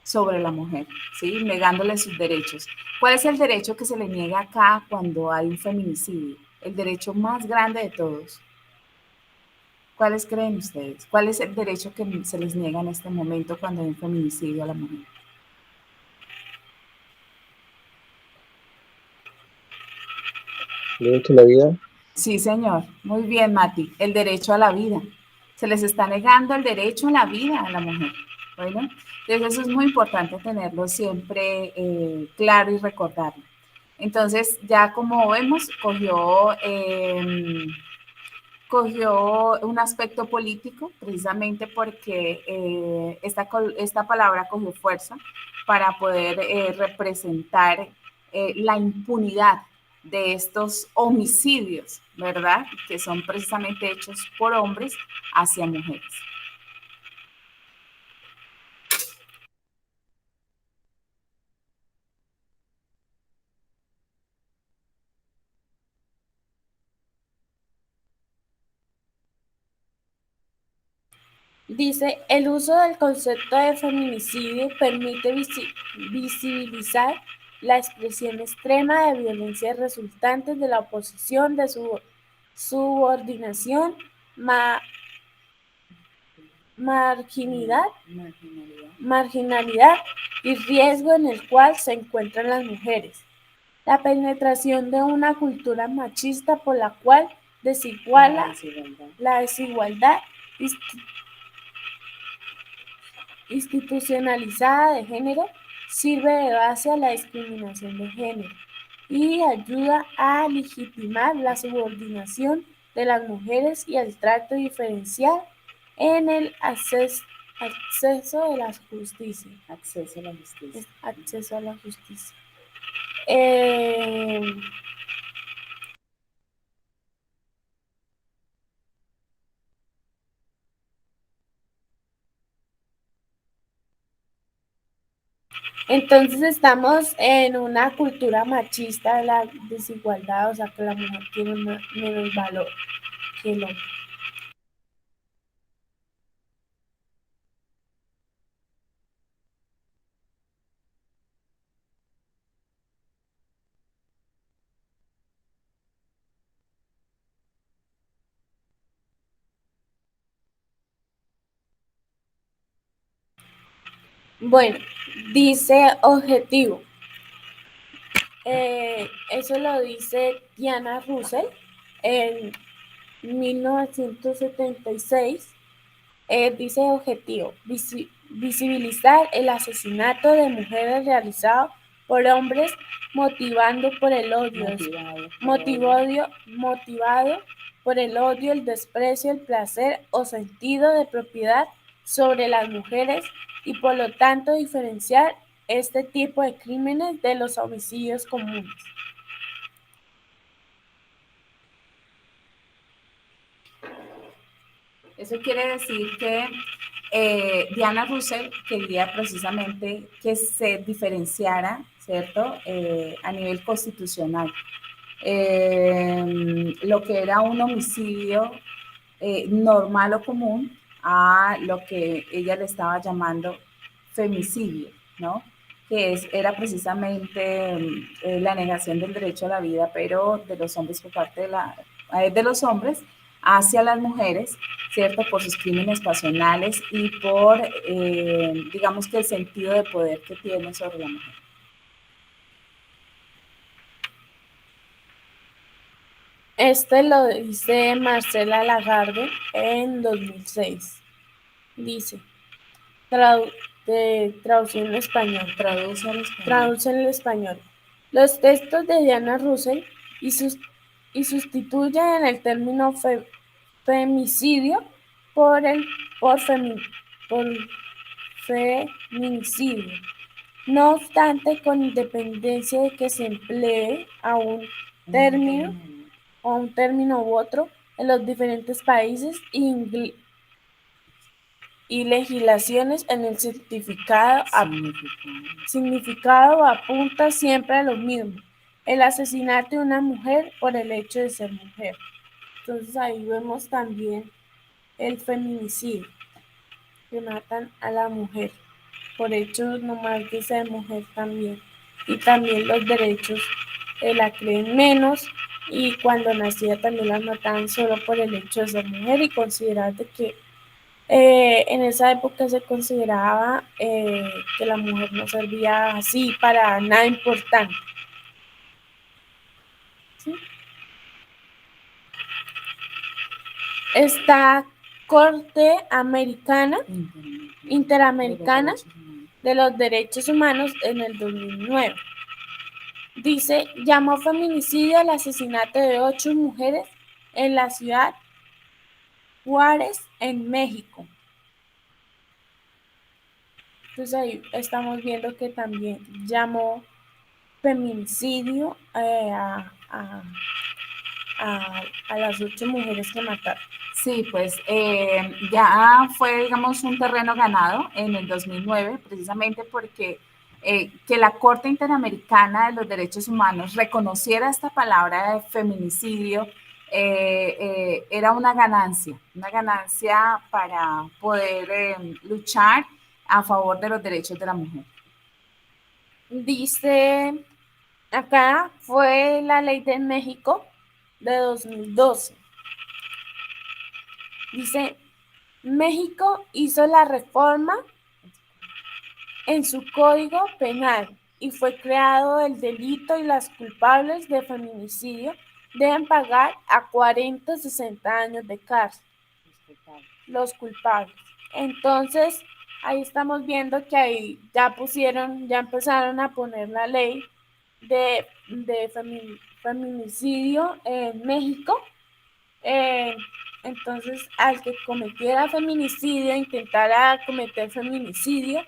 sobre la mujer, ¿sí? Negándole sus derechos. ¿Cuál es el derecho que se le niega acá cuando hay un feminicidio? El derecho más grande de todos. ¿Cuáles creen ustedes? ¿Cuál es el derecho que se les niega en este momento cuando hay un feminicidio a la mujer? ¿Derecho a la vida? Sí, señor. Muy bien, Mati. El derecho a la vida. Se les está negando el derecho a la vida a la mujer. Bueno, entonces eso es muy importante tenerlo siempre claro y recordarlo. Entonces, ya como vemos, cogió un aspecto político, precisamente porque esta palabra cogió fuerza para poder representar la impunidad de estos homicidios, ¿verdad? Que son precisamente hechos por hombres hacia mujeres. Dice, el uso del concepto de feminicidio permite visibilizar la expresión extrema de violencia resultantes de la oposición, de su subordinación, marginalidad y riesgo en el cual se encuentran las mujeres. La penetración de una cultura machista por la cual la desigualdad institucionalizada de género sirve de base a la discriminación de género y ayuda a legitimar la subordinación de las mujeres y el trato diferencial en el acceso a la justicia. Acceso a la justicia. Entonces estamos en una cultura machista de la desigualdad, o sea que la mujer tiene menos valor que el hombre. Bueno, dice objetivo. Eso lo dice Diana Russell en 1976. Dice objetivo, visibilizar el asesinato de mujeres realizado por hombres motivado por el odio, el desprecio, el placer o sentido de propiedad sobre las mujeres y por lo tanto diferenciar este tipo de crímenes de los homicidios comunes. Eso quiere decir que Diana Russell quería precisamente que se diferenciara, ¿cierto?, a nivel constitucional. Lo que era un homicidio normal o común a lo que ella le estaba llamando femicidio, ¿no? Era precisamente la negación del derecho a la vida, pero de los hombres por parte de los hombres hacia las mujeres, ¿cierto? Por sus crímenes pasionales y por, digamos que el sentido de poder que tiene sobre la mujer. Este lo dice Marcela Lagarde en 2006. Dice, traducción en español. Traduce en español. Los textos de Diana Russell y sustituyen el término femicidio por feminicidio. No obstante, con independencia de que se emplee a un término u otro en los diferentes países y legislaciones, en el significado apunta siempre a lo mismo: el asesinato de una mujer por el hecho de ser mujer. Entonces ahí vemos también el feminicidio, que matan a la mujer por hechos nomás de ser mujer también. Y también los derechos la creen menos, y cuando nacía también la mataban solo por el hecho de ser mujer y considerar de que en esa época se consideraba que la mujer no servía así para nada importante. ¿Sí? Esta Corte Interamericana de los Derechos Humanos en el 2009 dice, llamó feminicidio al asesinato de 8 mujeres en la ciudad Juárez, en México. Entonces ahí estamos viendo que también llamó feminicidio a las 8 mujeres que mataron. Sí, pues ya fue, digamos, un terreno ganado en el 2009, precisamente porque que la Corte Interamericana de los Derechos Humanos reconociera esta palabra de feminicidio era una ganancia para poder luchar a favor de los derechos de la mujer. Dice, acá fue la ley de México de 2012. Dice, México hizo la reforma en su Código Penal y fue creado el delito, y las culpables de feminicidio deben pagar a 40 o 60 años de cárcel. Los culpables. Entonces, ahí estamos viendo que ahí ya empezaron a poner la ley de feminicidio en México. Entonces, al que cometiera feminicidio, intentara cometer feminicidio,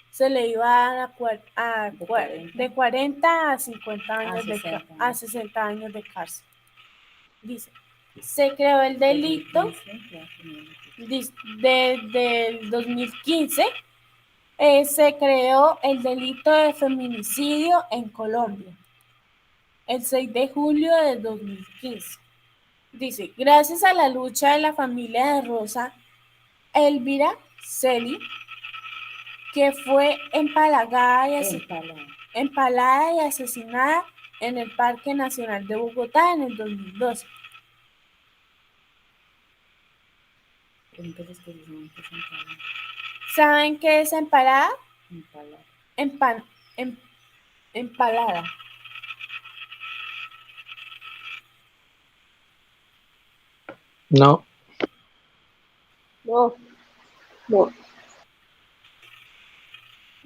se le iba a dar de 40 a 50 años a 60 años de cárcel. Dice, se creó el delito desde el 2015. Se creó el delito de feminicidio en Colombia el 6 de julio de 2015. Dice, gracias a la lucha de la familia de Rosa Elvira Celi, que fue empalada y asesinada en el Parque Nacional de Bogotá en el 2012. ¿Saben qué es empalada? Empan, em- empalada. No, No, no.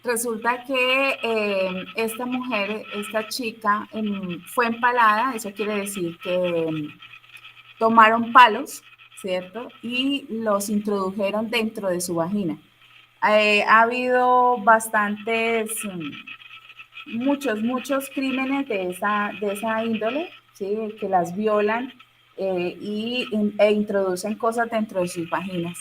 Resulta que esta mujer, esta chica, fue empalada, eso quiere decir que tomaron palos, ¿cierto? Y los introdujeron dentro de su vagina. Ha habido muchos crímenes de esa índole, ¿sí? Que las violan e introducen cosas dentro de sus vaginas.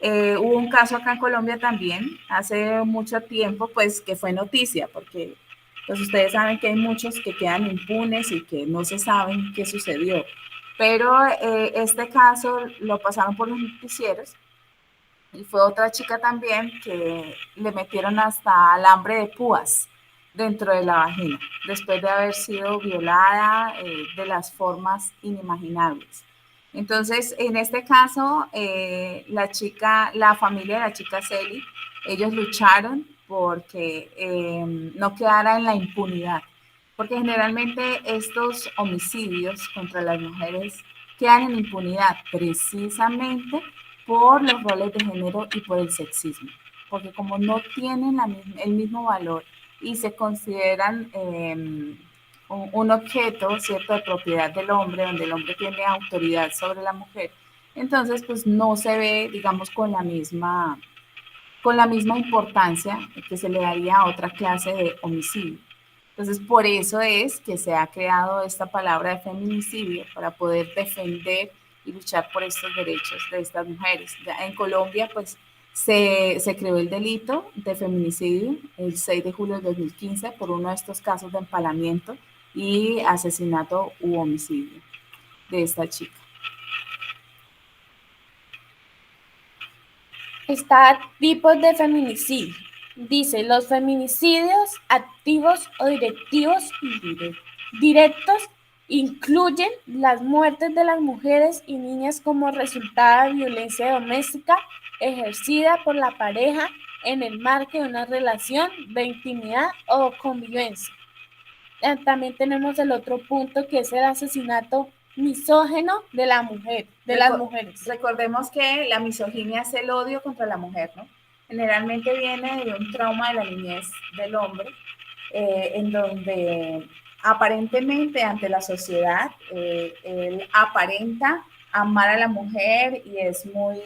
Hubo un caso acá en Colombia también, hace mucho tiempo, pues que fue noticia, porque pues ustedes saben que hay muchos que quedan impunes y que no se saben qué sucedió. Pero este caso lo pasaron por los noticieros y fue otra chica también que le metieron hasta alambre de púas dentro de la vagina, después de haber sido violada de las formas inimaginables. Entonces, en este caso, la familia de la chica Celi, ellos lucharon porque no quedara en la impunidad, porque generalmente estos homicidios contra las mujeres quedan en impunidad precisamente por los roles de género y por el sexismo, porque como no tienen el mismo valor y se consideran un objeto, ¿cierto?, de propiedad del hombre, donde el hombre tiene autoridad sobre la mujer, entonces pues no se ve, digamos, con la misma importancia que se le daría a otra clase de homicidio. Entonces, por eso es que se ha creado esta palabra de feminicidio, para poder defender y luchar por estos derechos de estas mujeres. Ya en Colombia, pues, se creó el delito de feminicidio el 6 de julio de 2015 por uno de estos casos de empalamiento y asesinato u homicidio de esta chica. Está tipos de feminicidio. Dice, los feminicidios activos o directos incluyen las muertes de las mujeres y niñas como resultado de violencia doméstica ejercida por la pareja en el marco de una relación de intimidad o convivencia. También tenemos el otro punto, que es el asesinato misógino de la mujer, de las mujeres. Recordemos que la misoginia es el odio contra la mujer, ¿no? Generalmente viene de un trauma de la niñez del hombre, en donde aparentemente ante la sociedad él aparenta amar a la mujer y es muy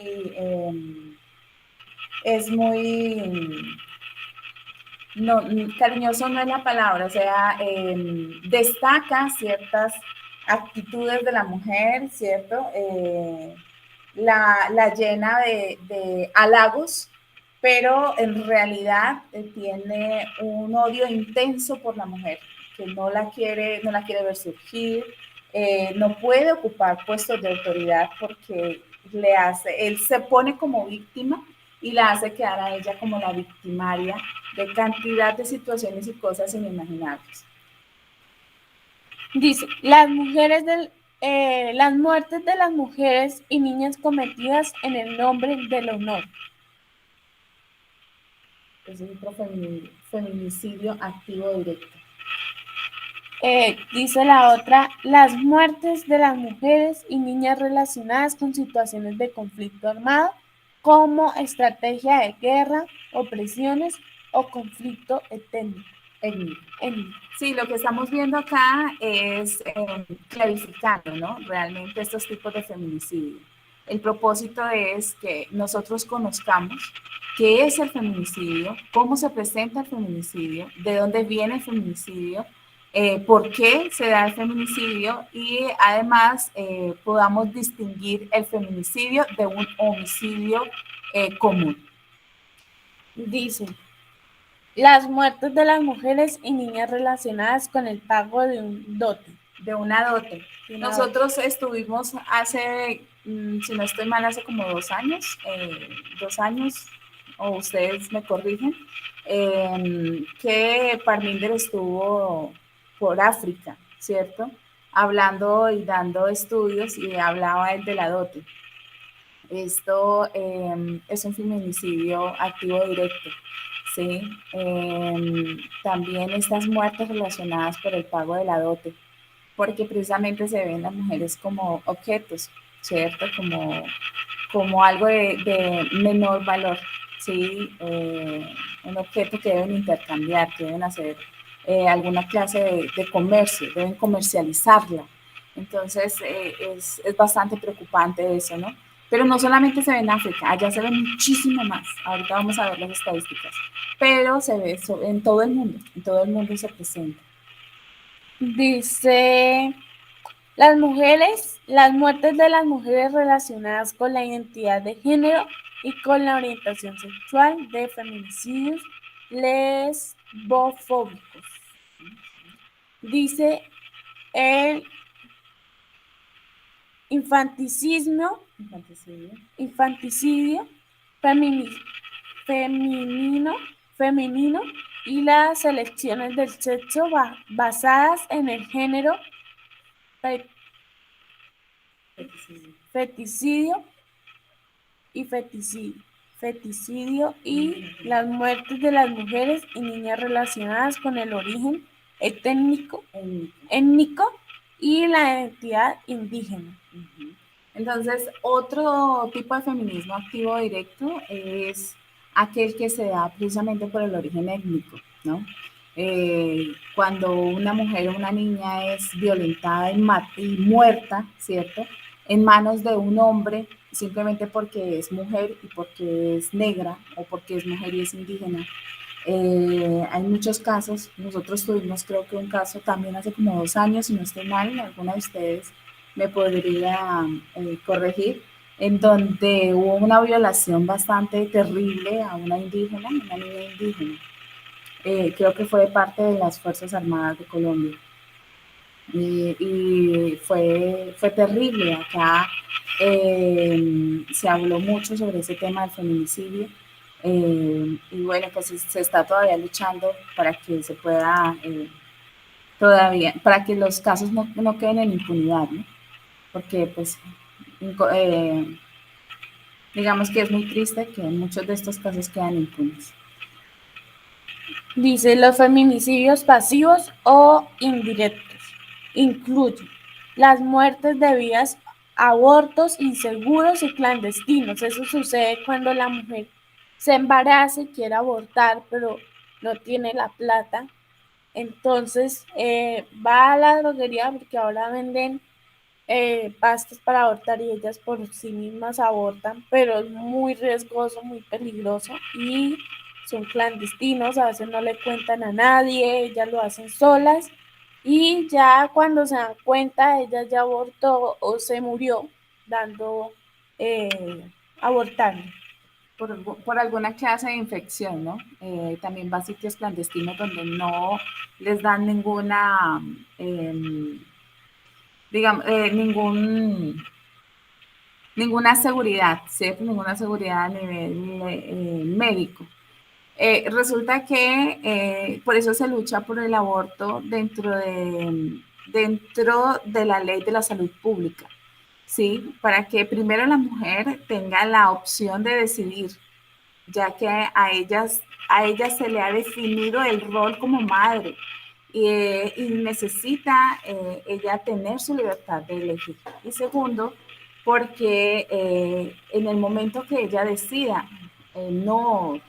no, cariñoso no es la palabra, o sea, destaca ciertas actitudes de la mujer, ¿cierto? La llena de halagos, pero en realidad tiene un odio intenso por la mujer, que no la quiere ver surgir, no puede ocupar puestos de autoridad porque él se pone como víctima y la hace quedar a ella como la victimaria de cantidad de situaciones y cosas inimaginables. Dice, las muertes de las mujeres y niñas cometidas en el nombre del honor. Es otro feminicidio activo directo. Dice la otra, las muertes de las mujeres y niñas relacionadas con situaciones de conflicto armado como estrategia de guerra, opresiones o conflicto étnico. Sí, lo que estamos viendo acá es clarificando, ¿no?, realmente estos tipos de feminicidio. El propósito es que nosotros conozcamos qué es el feminicidio, cómo se presenta el feminicidio, de dónde viene el feminicidio, por qué se da el feminicidio y además podamos distinguir el feminicidio de un homicidio común. Dice, las muertes de las mujeres y niñas relacionadas con el pago de un dote. De una dote. Nosotros estuvimos hace, si no estoy mal, hace como 2 años, o ustedes me corrigen, que Parminder estuvo por África, ¿cierto?, hablando y dando estudios, y hablaba él de la dote. Esto es un feminicidio activo directo. ¿sí? También estas muertes relacionadas por el pago de la dote, porque precisamente se ven las mujeres como objetos, ¿cierto? Como algo de menor valor, ¿sí? Un objeto que deben intercambiar, que deben hacer alguna clase de comercio, deben comercializarla. Entonces, es bastante preocupante eso, ¿no? Pero no solamente se ve en África, allá se ve muchísimo más. Ahorita vamos a ver las estadísticas. Pero se ve en todo el mundo se presenta. Dice, las muertes de las mujeres relacionadas con la identidad de género y con la orientación sexual de feminicidios lesbofóbicos. Dice el infanticidio femenino y las elecciones del sexo basadas en el género, feticidio y las muertes de las mujeres y niñas relacionadas con el origen étnico y la identidad indígena. Entonces, otro tipo de feminismo activo directo es aquel que se da precisamente por el origen étnico, ¿no? Cuando una mujer o una niña es violentada y muerta, ¿cierto? En manos de un hombre, simplemente porque es mujer y porque es negra o porque es mujer y es indígena. Hay muchos casos, nosotros tuvimos creo que un caso también hace como 2 años, si no estoy mal, alguna de ustedes me podría corregir, en donde hubo una violación bastante terrible a una indígena, una niña indígena. Creo que fue de parte de las Fuerzas Armadas de Colombia. Y fue terrible. Acá se habló mucho sobre ese tema del feminicidio. Y bueno, pues se está todavía luchando para que se pueda, para que los casos no queden en impunidad, ¿no? Porque pues digamos que es muy triste que muchos de estos casos quedan impunes. Dice, los feminicidios pasivos o indirectos incluyen las muertes debidas a abortos inseguros y clandestinos. Eso sucede cuando la mujer se embaraza y quiere abortar, pero no tiene la plata. Entonces va a la droguería porque ahora venden pastas para abortar y ellas por sí mismas abortan, pero es muy riesgoso, muy peligroso y son clandestinos, a veces no le cuentan a nadie, ellas lo hacen solas y ya cuando se dan cuenta ella ya abortó o se murió dando abortando. Por alguna clase de infección, ¿no? También va a sitios clandestinos donde no les dan ninguna, digamos, ninguna seguridad, ¿cierto? Ninguna seguridad a nivel médico. Resulta que por eso se lucha por el aborto dentro de la ley de la salud pública, ¿sí? Para que primero la mujer tenga la opción de decidir, ya que a ella se le ha definido el rol como madre y necesita ella tener su libertad de elegir. Y segundo, porque en el momento que ella decida no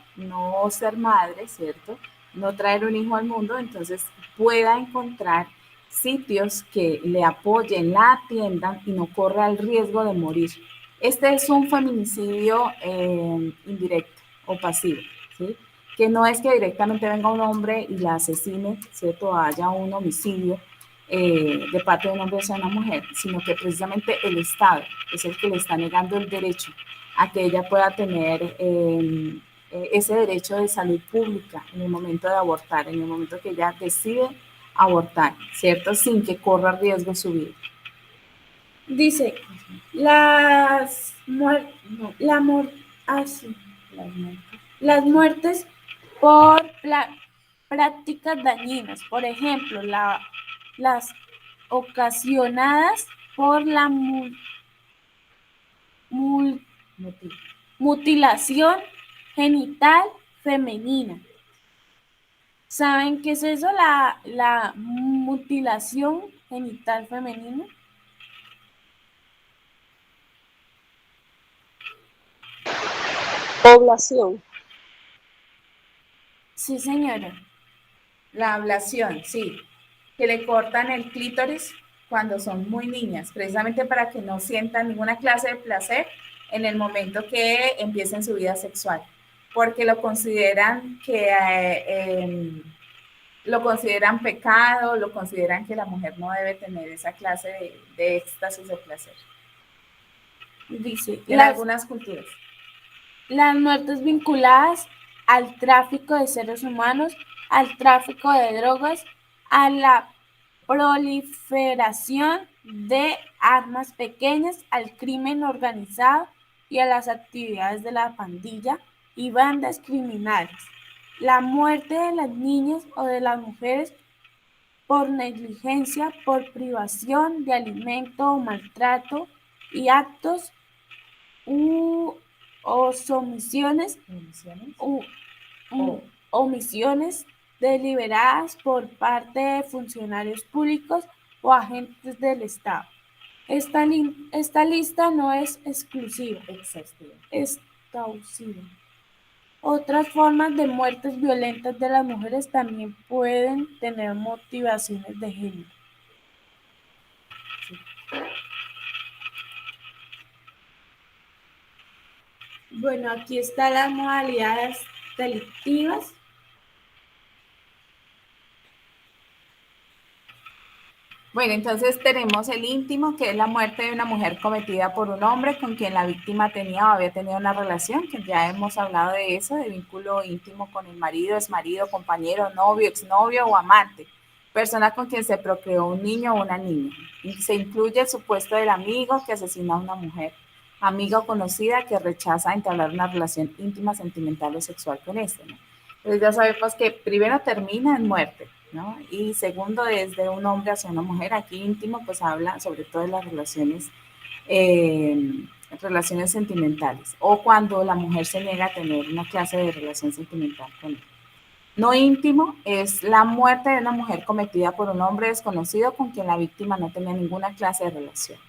ser madre, ¿cierto? No traer un hijo al mundo, entonces pueda encontrar sitios que le apoyen, la atiendan y no corra el riesgo de morir. Este es un feminicidio indirecto o pasivo, ¿sí? Que no es que directamente venga un hombre y la asesine, ¿cierto? Haya un homicidio de parte de un hombre hacia una mujer, sino que precisamente el Estado es el que le está negando el derecho a que ella pueda tener ese derecho de salud pública en el momento de abortar, en el momento que ella decide abortar, ¿cierto? Sin que corra riesgo su vida. Dice, las muertes por prácticas dañinas, por ejemplo, las ocasionadas por la mutilación genital femenina, ¿Saben qué es eso? La mutilación genital femenina. Población. Sí, señora. La ablación, sí, que le cortan el clítoris cuando son muy niñas, precisamente para que no sientan ninguna clase de placer en el momento que empiecen su vida sexual, porque lo consideran lo consideran pecado, lo consideran que la mujer no debe tener esa clase de éxtasis de placer. Dice, En algunas culturas. Las muertes vinculadas al tráfico de seres humanos, al tráfico de drogas, a la proliferación de armas pequeñas, al crimen organizado y a las actividades de la pandilla y bandas criminales. La muerte de las niñas o de las mujeres por negligencia, por privación de alimento o maltrato y actos o omisiones deliberadas por parte de funcionarios públicos o agentes del Estado. Esta lista no es exclusiva, exhaustiva. Otras formas de muertes violentas de las mujeres también pueden tener motivaciones de género. Bueno, aquí están las modalidades delictivas. Bueno, entonces tenemos el íntimo, que es la muerte de una mujer cometida por un hombre con quien la víctima tenía o había tenido una relación, que ya hemos hablado de eso, de vínculo íntimo con el marido, exmarido, compañero, novio, exnovio o amante, persona con quien se procreó un niño o una niña. Y se incluye el supuesto del amigo que asesina a una mujer, amiga o conocida que rechaza entablar una relación íntima, sentimental o sexual con este, ¿no? Entonces ya sabemos que primero termina en muerte, ¿no? Y segundo es de un hombre hacia una mujer. Aquí íntimo pues habla sobre todo de las relaciones sentimentales o cuando la mujer se niega a tener una clase de relación sentimental con él. No íntimo es la muerte de una mujer cometida por un hombre desconocido con quien la víctima no tenía ninguna clase de relación.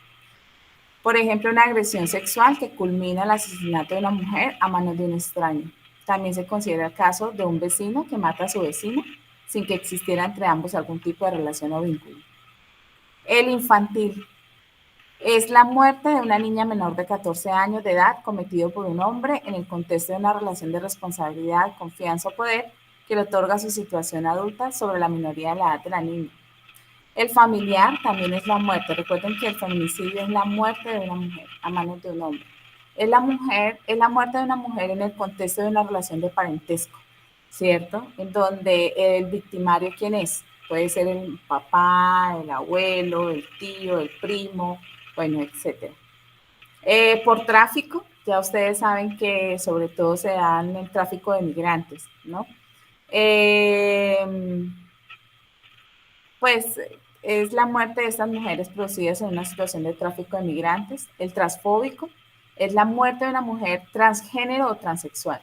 Por ejemplo, una agresión sexual que culmina el asesinato de una mujer a manos de un extraño. También se considera el caso de un vecino que mata a su vecino sin que existiera entre ambos algún tipo de relación o vínculo. El infantil es la muerte de una niña menor de 14 años de edad cometido por un hombre en el contexto de una relación de responsabilidad, confianza o poder que le otorga su situación adulta sobre la minoría de la edad de la niña. El familiar también es la muerte. Recuerden que el feminicidio es la muerte de una mujer a manos de un hombre. Es la muerte de una mujer en el contexto de una relación de parentesco, ¿cierto? En donde el victimario, ¿quién es? Puede ser el papá, el abuelo, el tío, el primo, bueno, etcétera. Por tráfico, ya ustedes saben que sobre todo se da en el tráfico de migrantes, ¿no? Pues es la muerte de estas mujeres producidas en una situación de tráfico de migrantes. El transfóbico es la muerte de una mujer transgénero o transexual.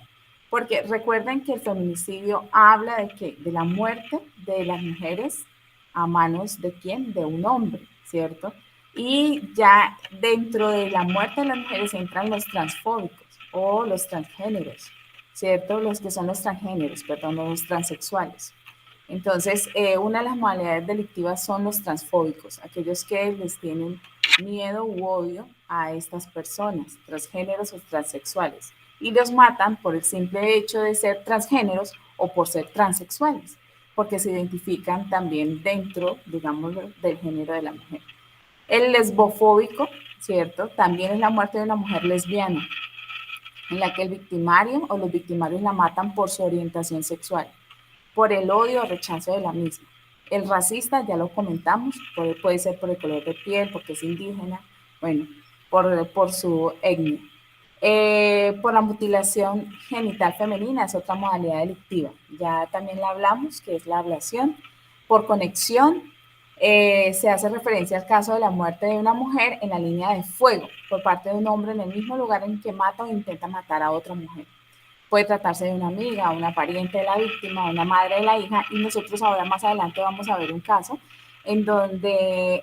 Porque recuerden que el feminicidio habla de qué? De la muerte de las mujeres a manos de quién? De un hombre, ¿cierto? Y ya dentro de la muerte de las mujeres entran los transfóbicos o los transgéneros, ¿cierto? Los que son los transgéneros, perdón, los transexuales. Entonces, una de las modalidades delictivas son los transfóbicos, aquellos que les tienen miedo u odio a estas personas, transgéneros o transexuales, y los matan por el simple hecho de ser transgéneros o por ser transexuales, porque se identifican también dentro, digamos, del género de la mujer. El lesbofóbico, ¿cierto? También es la muerte de una mujer lesbiana, en la que el victimario o los victimarios la matan por su orientación sexual, por el odio o rechazo de la misma. El racista, ya lo comentamos, puede ser por el color de piel, porque es indígena, bueno, por su etnia. Por la mutilación genital femenina, es otra modalidad delictiva. Ya también la hablamos, que es la ablación. Por conexión, se hace referencia al caso de la muerte de una mujer en la línea de fuego por parte de un hombre en el mismo lugar en que mata o intenta matar a otra mujer. Puede tratarse de una amiga, una pariente de la víctima, una madre de la hija, y nosotros ahora más adelante vamos a ver un caso en donde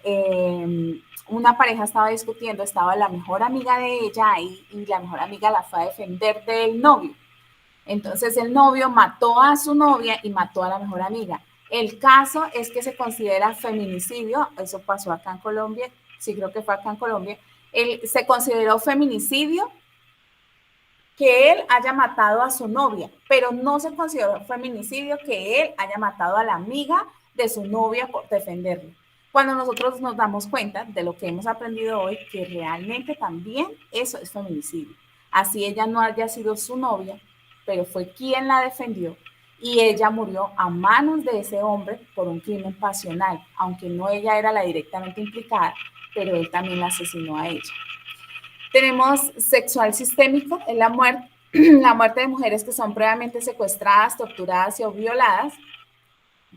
una pareja estaba discutiendo, estaba la mejor amiga de ella y la mejor amiga la fue a defender del novio. Entonces el novio mató a su novia y mató a la mejor amiga. El caso es que se considera feminicidio, eso pasó acá en Colombia, sí creo que fue acá en Colombia, se consideró feminicidio que él haya matado a su novia, pero no se consideró feminicidio que él haya matado a la amiga de su novia por defenderlo. Cuando nosotros nos damos cuenta de lo que hemos aprendido hoy, que realmente también eso es feminicidio. Así ella no haya sido su novia, pero fue quien la defendió y ella murió a manos de ese hombre por un crimen pasional, aunque no ella era la directamente implicada, pero él también la asesinó a ella. Tenemos sexual sistémico, es la muerte de mujeres que son previamente secuestradas, torturadas o violadas,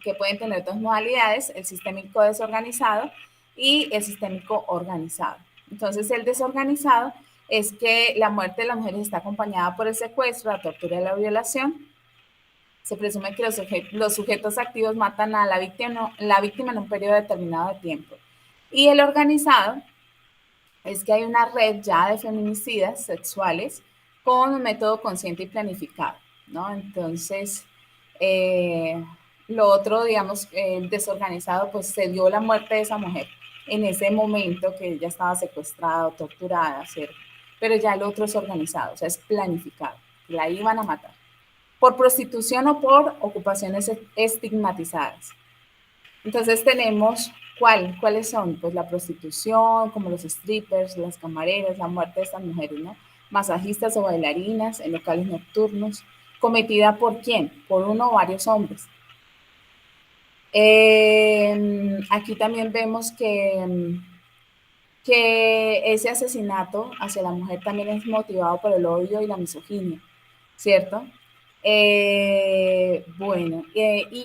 que pueden tener dos modalidades, el sistémico desorganizado y el sistémico organizado. Entonces, el desorganizado es que la muerte de las mujeres está acompañada por el secuestro, la tortura y la violación. Se presume que los sujetos activos matan a la víctima en un periodo determinado de tiempo. Y el organizado es que hay una red ya de feminicidas sexuales con un método consciente y planificado, ¿no? Entonces, lo otro, digamos, desorganizado, pues se dio la muerte de esa mujer en ese momento que ella estaba secuestrada o torturada, ¿cierto? Pero ya el otro es organizado, o sea, es planificado, la iban a matar por prostitución o por ocupaciones estigmatizadas. Entonces tenemos, ¿cuáles son? Pues la prostitución, como los strippers, las camareras, la muerte de estas mujeres, ¿no? Masajistas o bailarinas en locales nocturnos, cometida ¿por quién? Por uno o varios hombres. Aquí también vemos que ese asesinato hacia la mujer también es motivado por el odio y la misoginia, ¿cierto? Y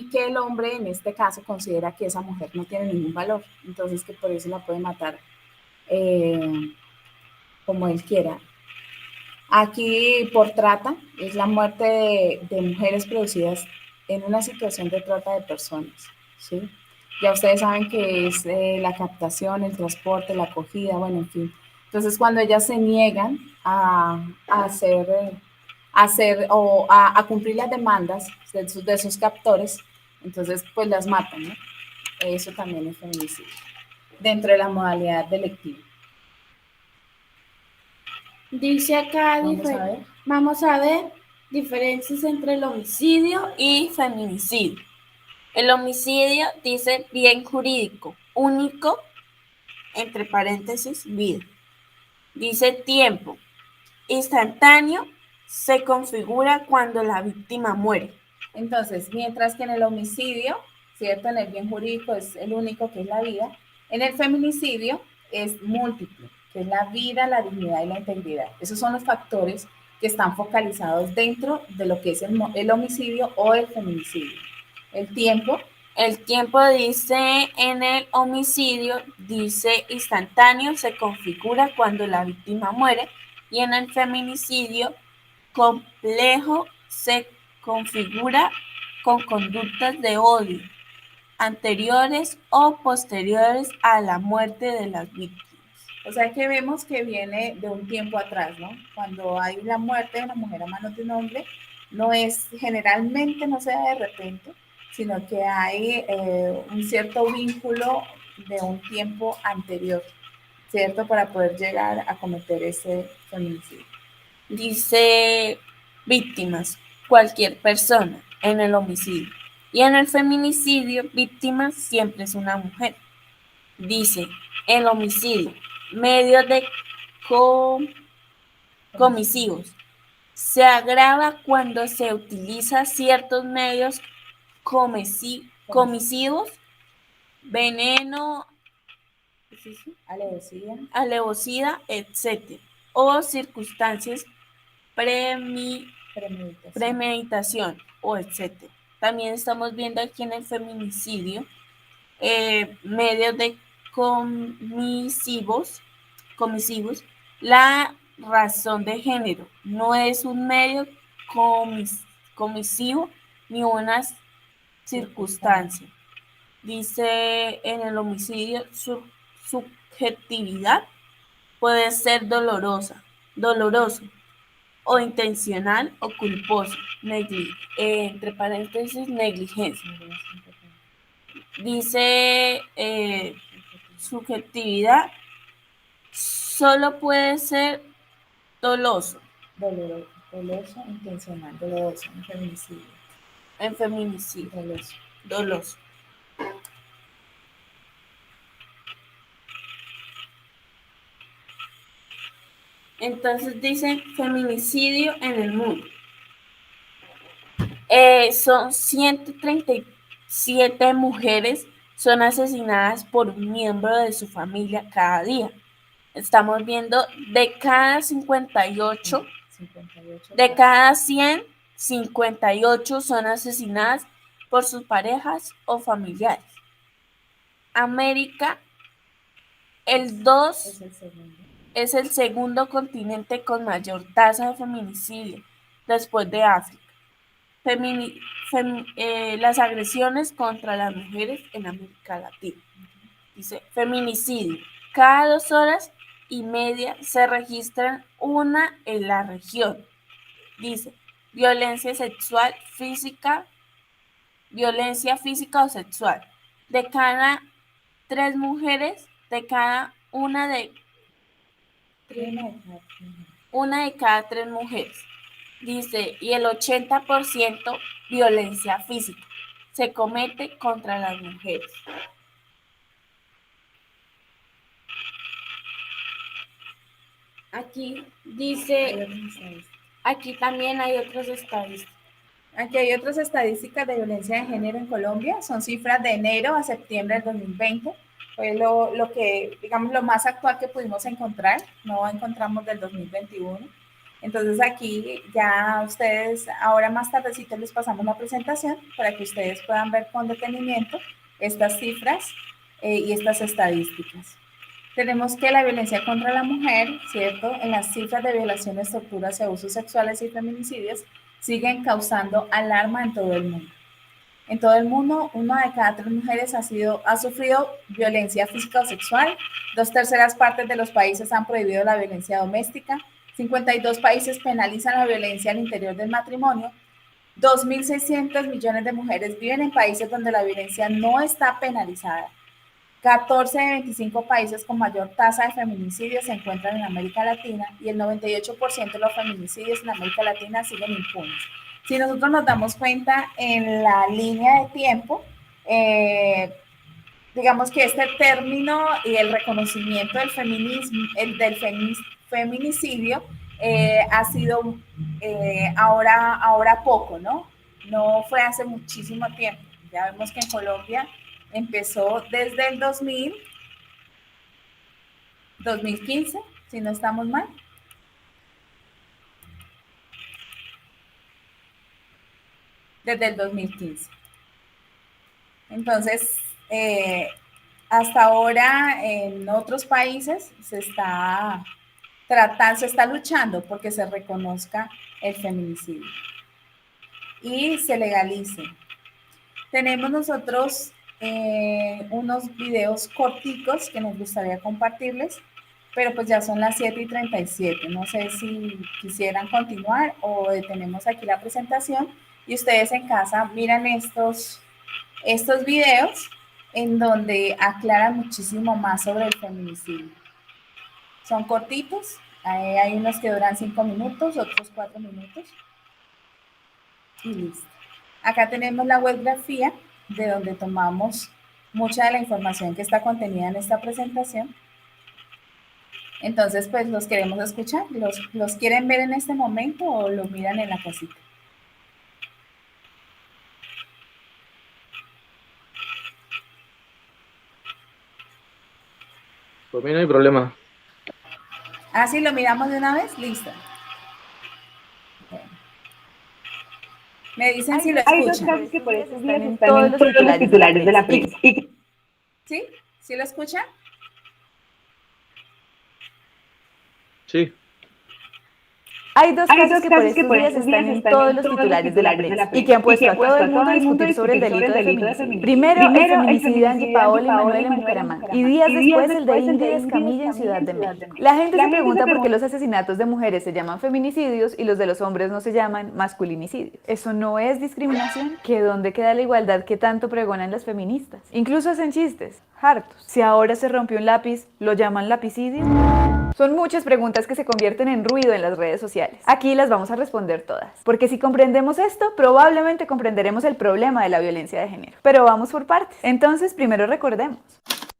que el hombre en este caso considera que esa mujer no tiene ningún valor, entonces que por eso la puede matar como él quiera. Aquí por trata es la muerte de mujeres producidas en una situación de trata de personas, ¿sí? Ya ustedes saben que es la captación, el transporte, la acogida, bueno, en fin. Entonces cuando ellas se niegan a cumplir las demandas de sus captores, entonces pues las matan, ¿no? Eso también es feminicidio, dentro de la modalidad delictiva. Dice acá, vamos a ver diferencias entre el homicidio y feminicidio. El homicidio dice bien jurídico, único, entre paréntesis, vida. Dice tiempo, instantáneo, se configura cuando la víctima muere. Entonces, mientras que en el homicidio, ¿cierto? En el bien jurídico es el único que es la vida, en el feminicidio es múltiple, que es la vida, la dignidad y la integridad. Esos son los factores que están focalizados dentro de lo que es el homicidio o el feminicidio. El tiempo dice en el homicidio, dice instantáneo, se configura cuando la víctima muere, y en el feminicidio, complejo, se configura con conductas de odio anteriores o posteriores a la muerte de las víctimas. O sea que vemos que viene de un tiempo atrás, ¿no? Cuando hay la muerte de una mujer a manos de un hombre, generalmente no se da de repente, sino que hay un cierto vínculo de un tiempo anterior, ¿cierto? Para poder llegar a cometer ese feminicidio. Dice víctimas, cualquier persona en el homicidio. Y en el feminicidio, víctima siempre es una mujer. Dice, el homicidio, medios de comisivos. Se agrava cuando se utiliza ciertos medios comisivos, veneno, alevosía, etc. o circunstancias premeditación o etc. También estamos viendo aquí en el feminicidio medios de comisivos, la razón de género no es un medio comisivo ni una circunstancia. Dice en el homicidio su subjetividad puede ser doloroso o intencional o culposo, entre paréntesis negligencia. Dice subjetividad solo puede ser doloso. Doloso, intencional, doloroso, en feminicidio. En feminicidio. Doloso. Entonces dice feminicidio en el mundo. Son 137 mujeres son asesinadas por un miembro de su familia cada día. Estamos viendo de cada 58, de cada 100, 58 son asesinadas por sus parejas o familiares. América, el 2 es el segundo continente con mayor tasa de feminicidio después de África. Las agresiones contra las mujeres en América Latina. Dice feminicidio. Cada 2 horas y media se registran una en la región. Dice violencia sexual, violencia física o sexual. De cada 3 mujeres, de cada una de cada 3 mujeres. Dice, y el 80% violencia física se comete contra las mujeres. Aquí dice, aquí también hay otras estadísticas. Aquí hay otras estadísticas de violencia de género en Colombia, son cifras de enero a septiembre del 2020, fue lo que, digamos, lo más actual que pudimos encontrar, no encontramos del 2021. Entonces aquí ya ustedes, ahora más tardecito les pasamos la presentación para que ustedes puedan ver con detenimiento estas cifras y estas estadísticas. Tenemos que la violencia contra la mujer, ¿cierto? En las cifras de violaciones, torturas y abusos sexuales y feminicidios siguen causando alarma en todo el mundo. En todo el mundo, 1 de cada 3 mujeres ha sufrido violencia física o sexual, 2/3 partes de los países han prohibido la violencia doméstica, 52 países penalizan la violencia al interior del matrimonio, 2.600 millones de mujeres viven en países donde la violencia no está penalizada, 14 de 25 países con mayor tasa de feminicidios se encuentran en América Latina y el 98% de los feminicidios en América Latina siguen impunes. Si nosotros nos damos cuenta en la línea de tiempo, digamos que este término y el reconocimiento del feminicidio ha sido ahora poco, ¿no? No fue hace muchísimo tiempo. Ya vemos que en Colombia empezó desde el 2015, si no estamos mal. Desde el 2015. Entonces, hasta ahora en otros países se está luchando porque se reconozca el feminicidio y se legalice. Tenemos nosotros unos videos corticos que nos gustaría compartirles, pero pues ya son las 7:37. No sé si quisieran continuar o detenemos aquí la presentación y ustedes en casa miran estos videos en donde aclaran muchísimo más sobre el feminicidio. Son cortitos, hay unos que duran 5 minutos, otros 4 minutos. Y listo. Acá tenemos la webgrafía de donde tomamos mucha de la información que está contenida en esta presentación. Entonces, pues los queremos escuchar. ¿Los quieren ver en este momento o lo miran en la casita? Por mí no hay problema. Ah, sí, lo miramos de una vez. Listo. Me dicen si lo escuchan. Hay 2 casos que por estos días están en todos los titulares de la prensa. ¿Sí? ¿Sí lo escuchan? Sí. Hay dos casos que por estos días están en todos los titulares de la prensa y que han puesto a todo el mundo a discutir sobre el delito de feminicidio. Primero, el feminicidio de Angie Paola y Manuel en Bucaramanga, y días después el de Ingrid Escamilla en Ciudad de México. La gente se pregunta por qué los asesinatos de mujeres se llaman feminicidios y los de los hombres no se llaman masculinicidios. ¿Eso no es discriminación? ¿Que dónde queda la igualdad que tanto pregonan las feministas? Incluso hacen chistes, hartos. Si ahora se rompió un lápiz, ¿lo llaman lapicidio? Son muchas preguntas que se convierten en ruido en las redes sociales. Aquí las vamos a responder todas, porque si comprendemos esto, probablemente comprenderemos el problema de la violencia de género. Pero vamos por partes. Entonces, primero recordemos.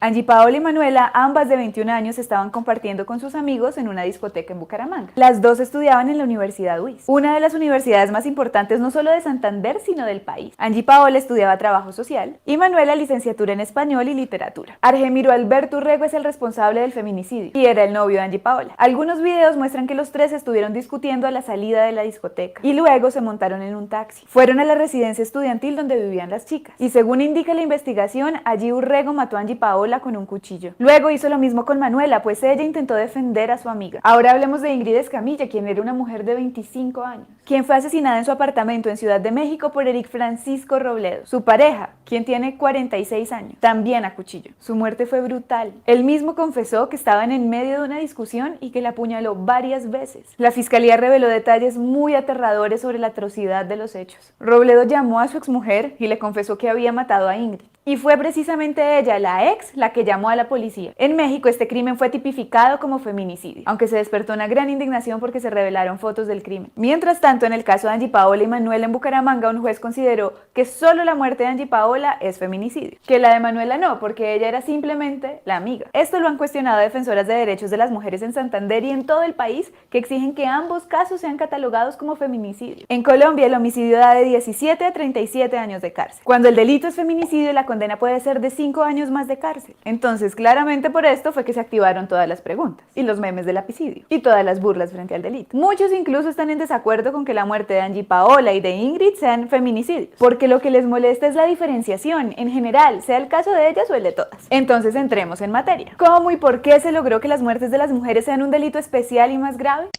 Angie Paola y Manuela, ambas de 21 años, estaban compartiendo con sus amigos en una discoteca en Bucaramanga. Las dos estudiaban en la Universidad UIS, una de las universidades más importantes no solo de Santander, sino del país. Angie Paola estudiaba trabajo social y Manuela licenciatura en español y literatura. Argemiro Alberto Urrego es el responsable del feminicidio y era el novio de Angie Paola. Algunos videos muestran que los tres estuvieron discutiendo a la salida de la discoteca y luego se montaron en un taxi. Fueron a la residencia estudiantil donde vivían las chicas y según indica la investigación, allí Urrego mató a Angie Paola con un cuchillo. Luego hizo lo mismo con Manuela, pues ella intentó defender a su amiga. Ahora hablemos de Ingrid Escamilla, quien era una mujer de 25 años, quien fue asesinada en su apartamento en Ciudad de México por Eric Francisco Robledo, su pareja, quien tiene 46 años, también a cuchillo. Su muerte fue brutal. Él mismo confesó que estaban en medio de una discusión y que la apuñaló varias veces. La fiscalía reveló detalles muy aterradores sobre la atrocidad de los hechos. Robledo llamó a su exmujer y le confesó que había matado a Ingrid. Y fue precisamente ella, la ex, la que llamó a la policía. En México este crimen fue tipificado como feminicidio, aunque se despertó una gran indignación porque se revelaron fotos del crimen. Mientras tanto, en el caso de Angie Paola y Manuela en Bucaramanga, un juez consideró que solo la muerte de Angie Paola es feminicidio, que la de Manuela no, porque ella era simplemente la amiga. Esto lo han cuestionado defensoras de derechos de las mujeres en Santander y en todo el país, que exigen que ambos casos sean catalogados como feminicidio. En Colombia, el homicidio da de 17 a 37 años de cárcel. Cuando el delito es feminicidio, la condena puede ser de 5 años más de cárcel. Entonces, claramente por esto fue que se activaron todas las preguntas, y los memes del lapicidio, y todas las burlas frente al delito. Muchos incluso están en desacuerdo con que la muerte de Angie Paola y de Ingrid sean feminicidios, porque lo que les molesta es la diferenciación, en general, sea el caso de ellas o el de todas. Entonces, entremos en materia. ¿Cómo y por qué se logró que las muertes de las mujeres sean un delito especial y más grave?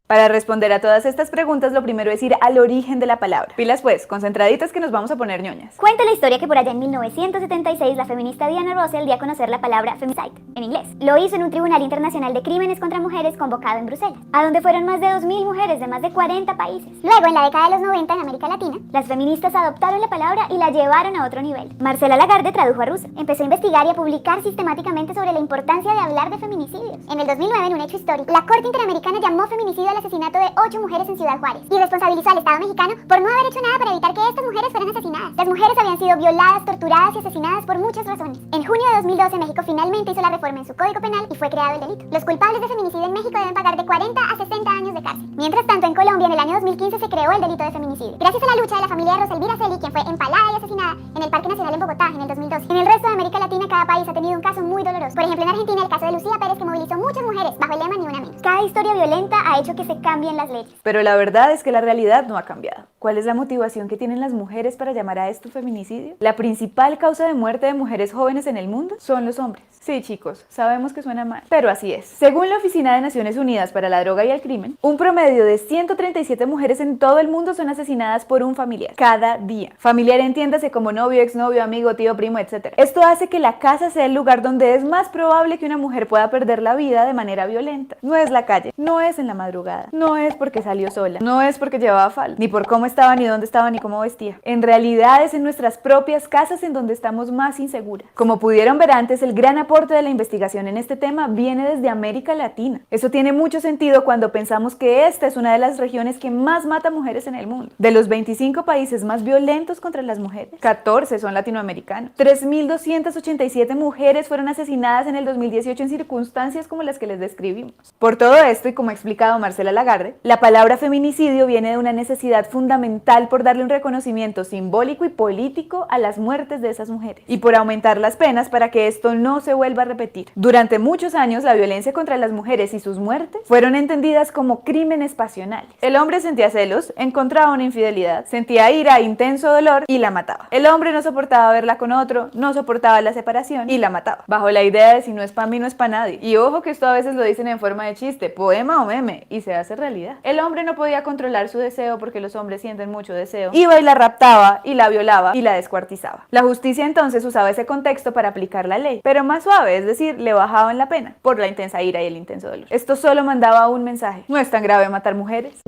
Para responder a todas estas preguntas, lo primero es ir al origen de la palabra. Pilas pues, concentraditas que nos vamos a poner ñoñas. Cuenta la historia que por allá en 1976 la feminista Diana Russell dio a conocer la palabra femicide, en inglés. Lo hizo en un tribunal internacional de crímenes contra mujeres convocado en Bruselas, a donde fueron más de 2.000 mujeres de más de 40 países. Luego, en la década de los 90 en América Latina, las feministas adoptaron la palabra y la llevaron a otro nivel. Marcela Lagarde tradujo a Russell, empezó a investigar y a publicar sistemáticamente sobre la importancia de hablar de feminicidios. En el 2009, en un hecho histórico, la Corte Interamericana llamó feminicidio al asesinato de 8 mujeres en Ciudad Juárez y responsabilizó al Estado mexicano por no haber hecho nada para evitar que estas mujeres fueran asesinadas. Las mujeres habían sido violadas, torturadas y asesinadas por muchas razones. En junio de 2012, México finalmente hizo la reforma en su Código Penal y fue creado el delito. Los culpables de feminicidio en México deben pagar de 40 a 60 años de cárcel. Mientras tanto, en Colombia, en el año 2015, se creó el delito de feminicidio. Gracias a la lucha de la familia de Roselvira Celi, quien fue empalada y asesinada en el Parque Nacional en Bogotá en el 2012. En el resto de América Latina, cada país ha tenido un caso muy doloroso. Por ejemplo, en Argentina, el caso de Lucía Pérez, que movilizó muchas mujeres bajo el lema Ni una menos. Cada historia violenta ha hecho que se cambien las leyes. Pero la verdad es que la realidad no ha cambiado. ¿Cuál es la motivación que tienen las mujeres para llamar a esto feminicidio? La principal causa de muerte de mujeres jóvenes en el mundo son los hombres. Sí, chicos, sabemos que suena mal, pero así es. Según la Oficina de Naciones Unidas para la Droga y el Crimen, un promedio de 137 mujeres en todo el mundo son asesinadas por un familiar cada día. Familiar entiéndase como novio, exnovio, amigo, tío, primo, etc. Esto hace que la casa sea el lugar donde es más probable que una mujer pueda perder la vida de manera violenta. No es la calle, no es en la madrugada, no es porque salió sola, no es porque llevaba falda, ni por cómo estaba, ni dónde estaba, ni cómo vestía. En realidad es en nuestras propias casas en donde estamos más inseguras. Como pudieron ver antes, el gran aporte de la investigación en este tema viene desde América Latina. Eso tiene mucho sentido cuando pensamos que esta es una de las regiones que más mata mujeres en el mundo. De los 25 países más violentos contra las mujeres, 14 son latinoamericanos. 3.287 mujeres fueron asesinadas en el 2018 en circunstancias como las que les describimos. Por todo esto, y como ha explicado Marcela Lagarde, la palabra feminicidio viene de una necesidad fundamental fundamental por darle un reconocimiento simbólico y político a las muertes de esas mujeres y por aumentar las penas para que esto no se vuelva a repetir. Durante muchos años, la violencia contra las mujeres y sus muertes fueron entendidas como crímenes pasionales. El hombre sentía celos, encontraba una infidelidad, sentía ira, intenso dolor y la mataba. El hombre no soportaba verla con otro, no soportaba la separación y la mataba, bajo la idea de si no es para mí, no es para nadie. Y ojo que esto a veces lo dicen en forma de chiste, poema o meme, y se hace realidad. El hombre no podía controlar su deseo porque los hombres sienten mucho deseo. Iba y la raptaba y la violaba y la descuartizaba. La justicia entonces usaba ese contexto para aplicar la ley, pero más suave, es decir, le bajaban la pena por la intensa ira y el intenso dolor. Esto solo mandaba un mensaje: no es tan grave matar mujeres.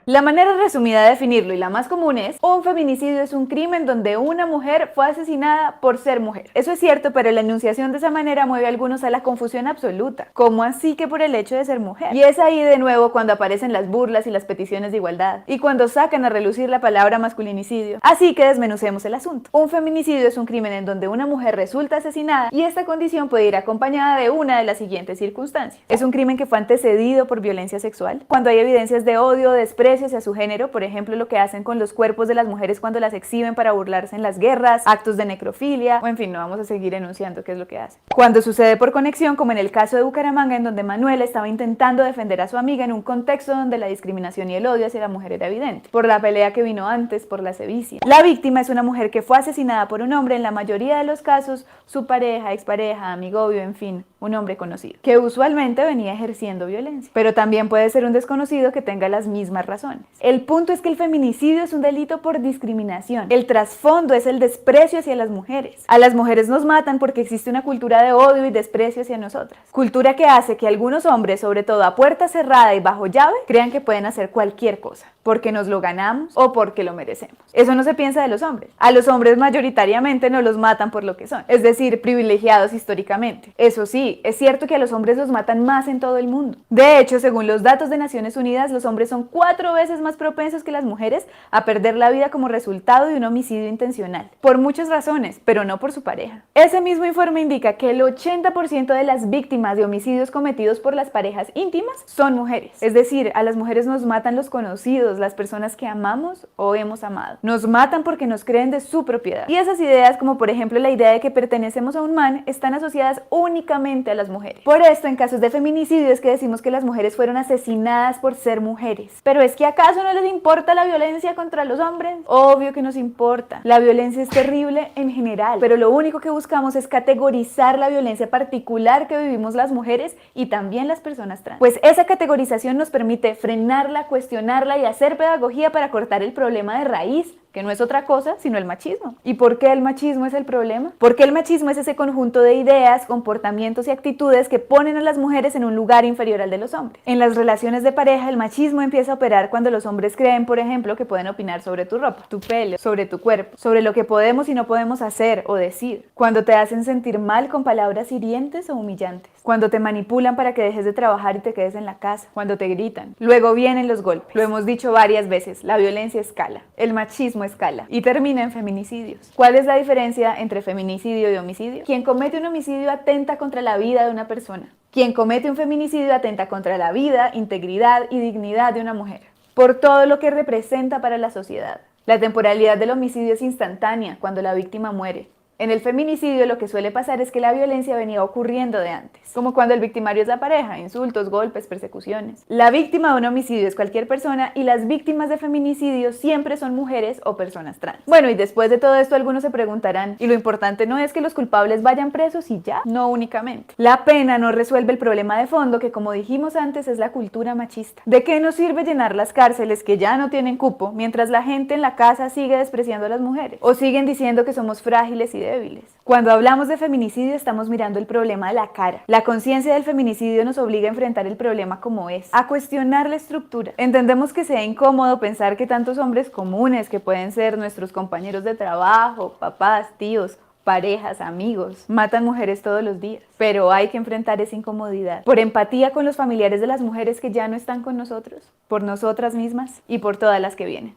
La manera resumida de definirlo y la más común es: un feminicidio es un crimen donde una mujer fue asesinada por ser mujer. Eso es cierto, pero la enunciación de esa manera mueve a algunos a la confusión absoluta. ¿Cómo así que por el hecho de ser mujer? Y es ahí de nuevo cuando aparecen las burlas y las peticiones de igualdad, y cuando sacan a relucir la palabra masculinicidio. Así que desmenucemos el asunto. Un feminicidio es un crimen en donde una mujer resulta asesinada y esta condición puede ir acompañada de una de las siguientes circunstancias. Es un crimen que fue antecedido por violencia sexual, cuando hay evidencias de odio, desprecio hacia su género, por ejemplo lo que hacen con los cuerpos de las mujeres cuando las exhiben para burlarse en las guerras, actos de necrofilia, o en fin, no vamos a seguir enunciando qué es lo que hacen. Cuando sucede por conexión, como en el caso de Bucaramanga, en donde Manuela estaba intentando defender a su amiga en un contexto donde la discriminación y el odio hacia la mujer era evidente, por la pelea que vino antes, por la sevicia. La víctima es una mujer que fue asesinada por un hombre, en la mayoría de los casos su pareja, expareja, amigovio, en fin, un hombre conocido, que usualmente venía ejerciendo violencia, pero también puede ser un desconocido que tenga las mismas razones. El punto es que el feminicidio es un delito por discriminación. El trasfondo es el desprecio hacia las mujeres. A las mujeres nos matan porque existe una cultura de odio y desprecio hacia nosotras. Cultura que hace que algunos hombres, sobre todo a puerta cerrada y bajo llave, crean que pueden hacer cualquier cosa, porque nos lo ganamos o porque lo merecemos. Eso no se piensa de los hombres. A los hombres mayoritariamente no los matan por lo que son, es decir, privilegiados históricamente. Eso sí, es cierto que a los hombres los matan más en todo el mundo. De hecho, según los datos de Naciones Unidas, los hombres son 4 veces más propensos que las mujeres a perder la vida como resultado de un homicidio intencional, por muchas razones, pero no por su pareja. Ese mismo informe indica que el 80% de las víctimas de homicidios cometidos por las parejas íntimas son mujeres. Es decir, a las mujeres nos matan los conocidos, las personas que amamos o hemos amado. Nos matan porque nos creen de su propiedad. Y esas ideas, como por ejemplo la idea de que pertenecemos a un man, están asociadas únicamente a las mujeres. Por esto, en casos de feminicidio es que decimos que las mujeres fueron asesinadas por ser mujeres. Pero es que ¿acaso no les importa la violencia contra los hombres? Obvio que nos importa. La violencia es terrible en general, pero lo único que buscamos es categorizar la violencia particular que vivimos las mujeres y también las personas trans. Pues esa categorización nos permite frenarla, cuestionarla y hacer pedagogía para cortar el problema de raíz, que no es otra cosa sino el machismo. ¿Y por qué el machismo es el problema? Porque el machismo es ese conjunto de ideas, comportamientos y actitudes que ponen a las mujeres en un lugar inferior al de los hombres. En las relaciones de pareja, el machismo empieza a operar cuando los hombres creen, por ejemplo, que pueden opinar sobre tu ropa, tu pelo, sobre tu cuerpo, sobre lo que podemos y no podemos hacer o decir. Cuando te hacen sentir mal con palabras hirientes o humillantes. Cuando te manipulan para que dejes de trabajar y te quedes en la casa. Cuando te gritan. Luego vienen los golpes. Lo hemos dicho varias veces, la violencia escala. El machismo escala y termina en feminicidios. ¿Cuál es la diferencia entre feminicidio y homicidio? Quien comete un homicidio atenta contra la vida de una persona. Quien comete un feminicidio atenta contra la vida, integridad y dignidad de una mujer, por todo lo que representa para la sociedad. La temporalidad del homicidio es instantánea cuando la víctima muere. En el feminicidio lo que suele pasar es que la violencia venía ocurriendo de antes, como cuando el victimario es la pareja, insultos, golpes, persecuciones. La víctima de un homicidio es cualquier persona y las víctimas de feminicidio siempre son mujeres o personas trans. Bueno, y después de todo esto algunos se preguntarán, ¿y lo importante no es que los culpables vayan presos y ya? No únicamente. La pena no resuelve el problema de fondo que, como dijimos antes, es la cultura machista. ¿De qué nos sirve llenar las cárceles que ya no tienen cupo mientras la gente en la casa sigue despreciando a las mujeres? O siguen diciendo que somos frágiles y débiles. Cuando hablamos de feminicidio estamos mirando el problema a la cara. La conciencia del feminicidio nos obliga a enfrentar el problema como es, a cuestionar la estructura. Entendemos que sea incómodo pensar que tantos hombres comunes, que pueden ser nuestros compañeros de trabajo, papás, tíos, parejas, amigos, matan mujeres todos los días. Pero hay que enfrentar esa incomodidad por empatía con los familiares de las mujeres que ya no están con nosotros, por nosotras mismas y por todas las que vienen.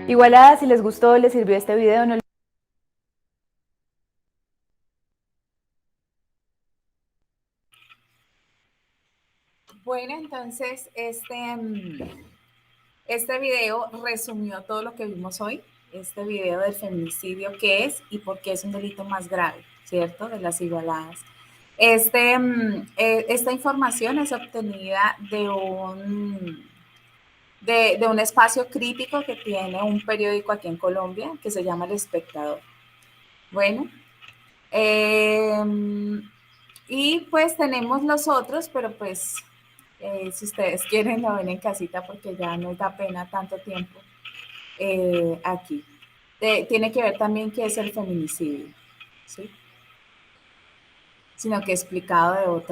Igualada, si les gustó, les sirvió este video, no Bueno, entonces este video resumió todo lo que vimos hoy, este video del feminicidio, qué es y por qué es un delito más grave, ¿cierto? De las igualadas. Esta información es obtenida de un espacio crítico que tiene un periódico aquí en Colombia que se llama El Espectador. Bueno, y pues tenemos los otros, pero pues si ustedes quieren lo ven en casita porque ya nos da pena tanto tiempo aquí. Tiene que ver también qué es el feminicidio, ¿sí? Sino que explicado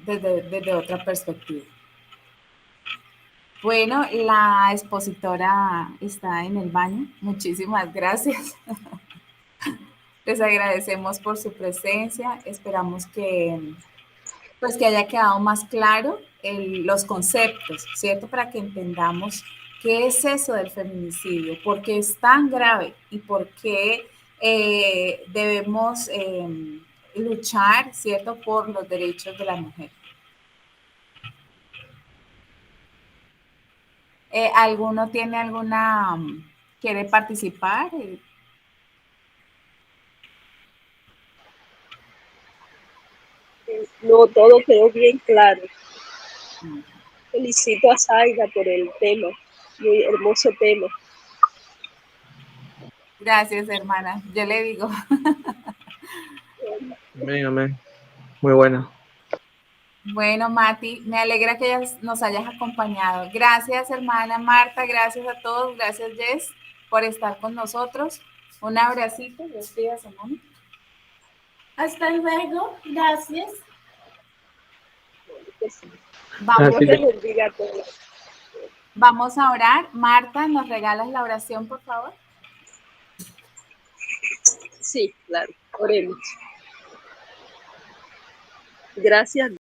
desde otra perspectiva. Bueno, la expositora está en el baño. Muchísimas gracias. Les agradecemos por su presencia. Esperamos que haya quedado más claro los conceptos, ¿cierto? Para que entendamos qué es eso del feminicidio, por qué es tan grave y por qué debemos luchar, ¿cierto? Por los derechos de la mujer. ¿Alguno quiere participar? No, todo quedó bien claro. Felicito a Zaida por el tema, muy hermoso tema. Gracias, hermana. Yo le digo. Amén. Muy bueno. Bueno, Mati, me alegra que nos hayas acompañado. Gracias, hermana Marta, gracias a todos, gracias, Jess, por estar con nosotros. Un abracito, despídase, hermano. Hasta luego, gracias. Vamos a orar. Marta, ¿nos regalas la oración, por favor? Sí, claro, oremos. Gracias.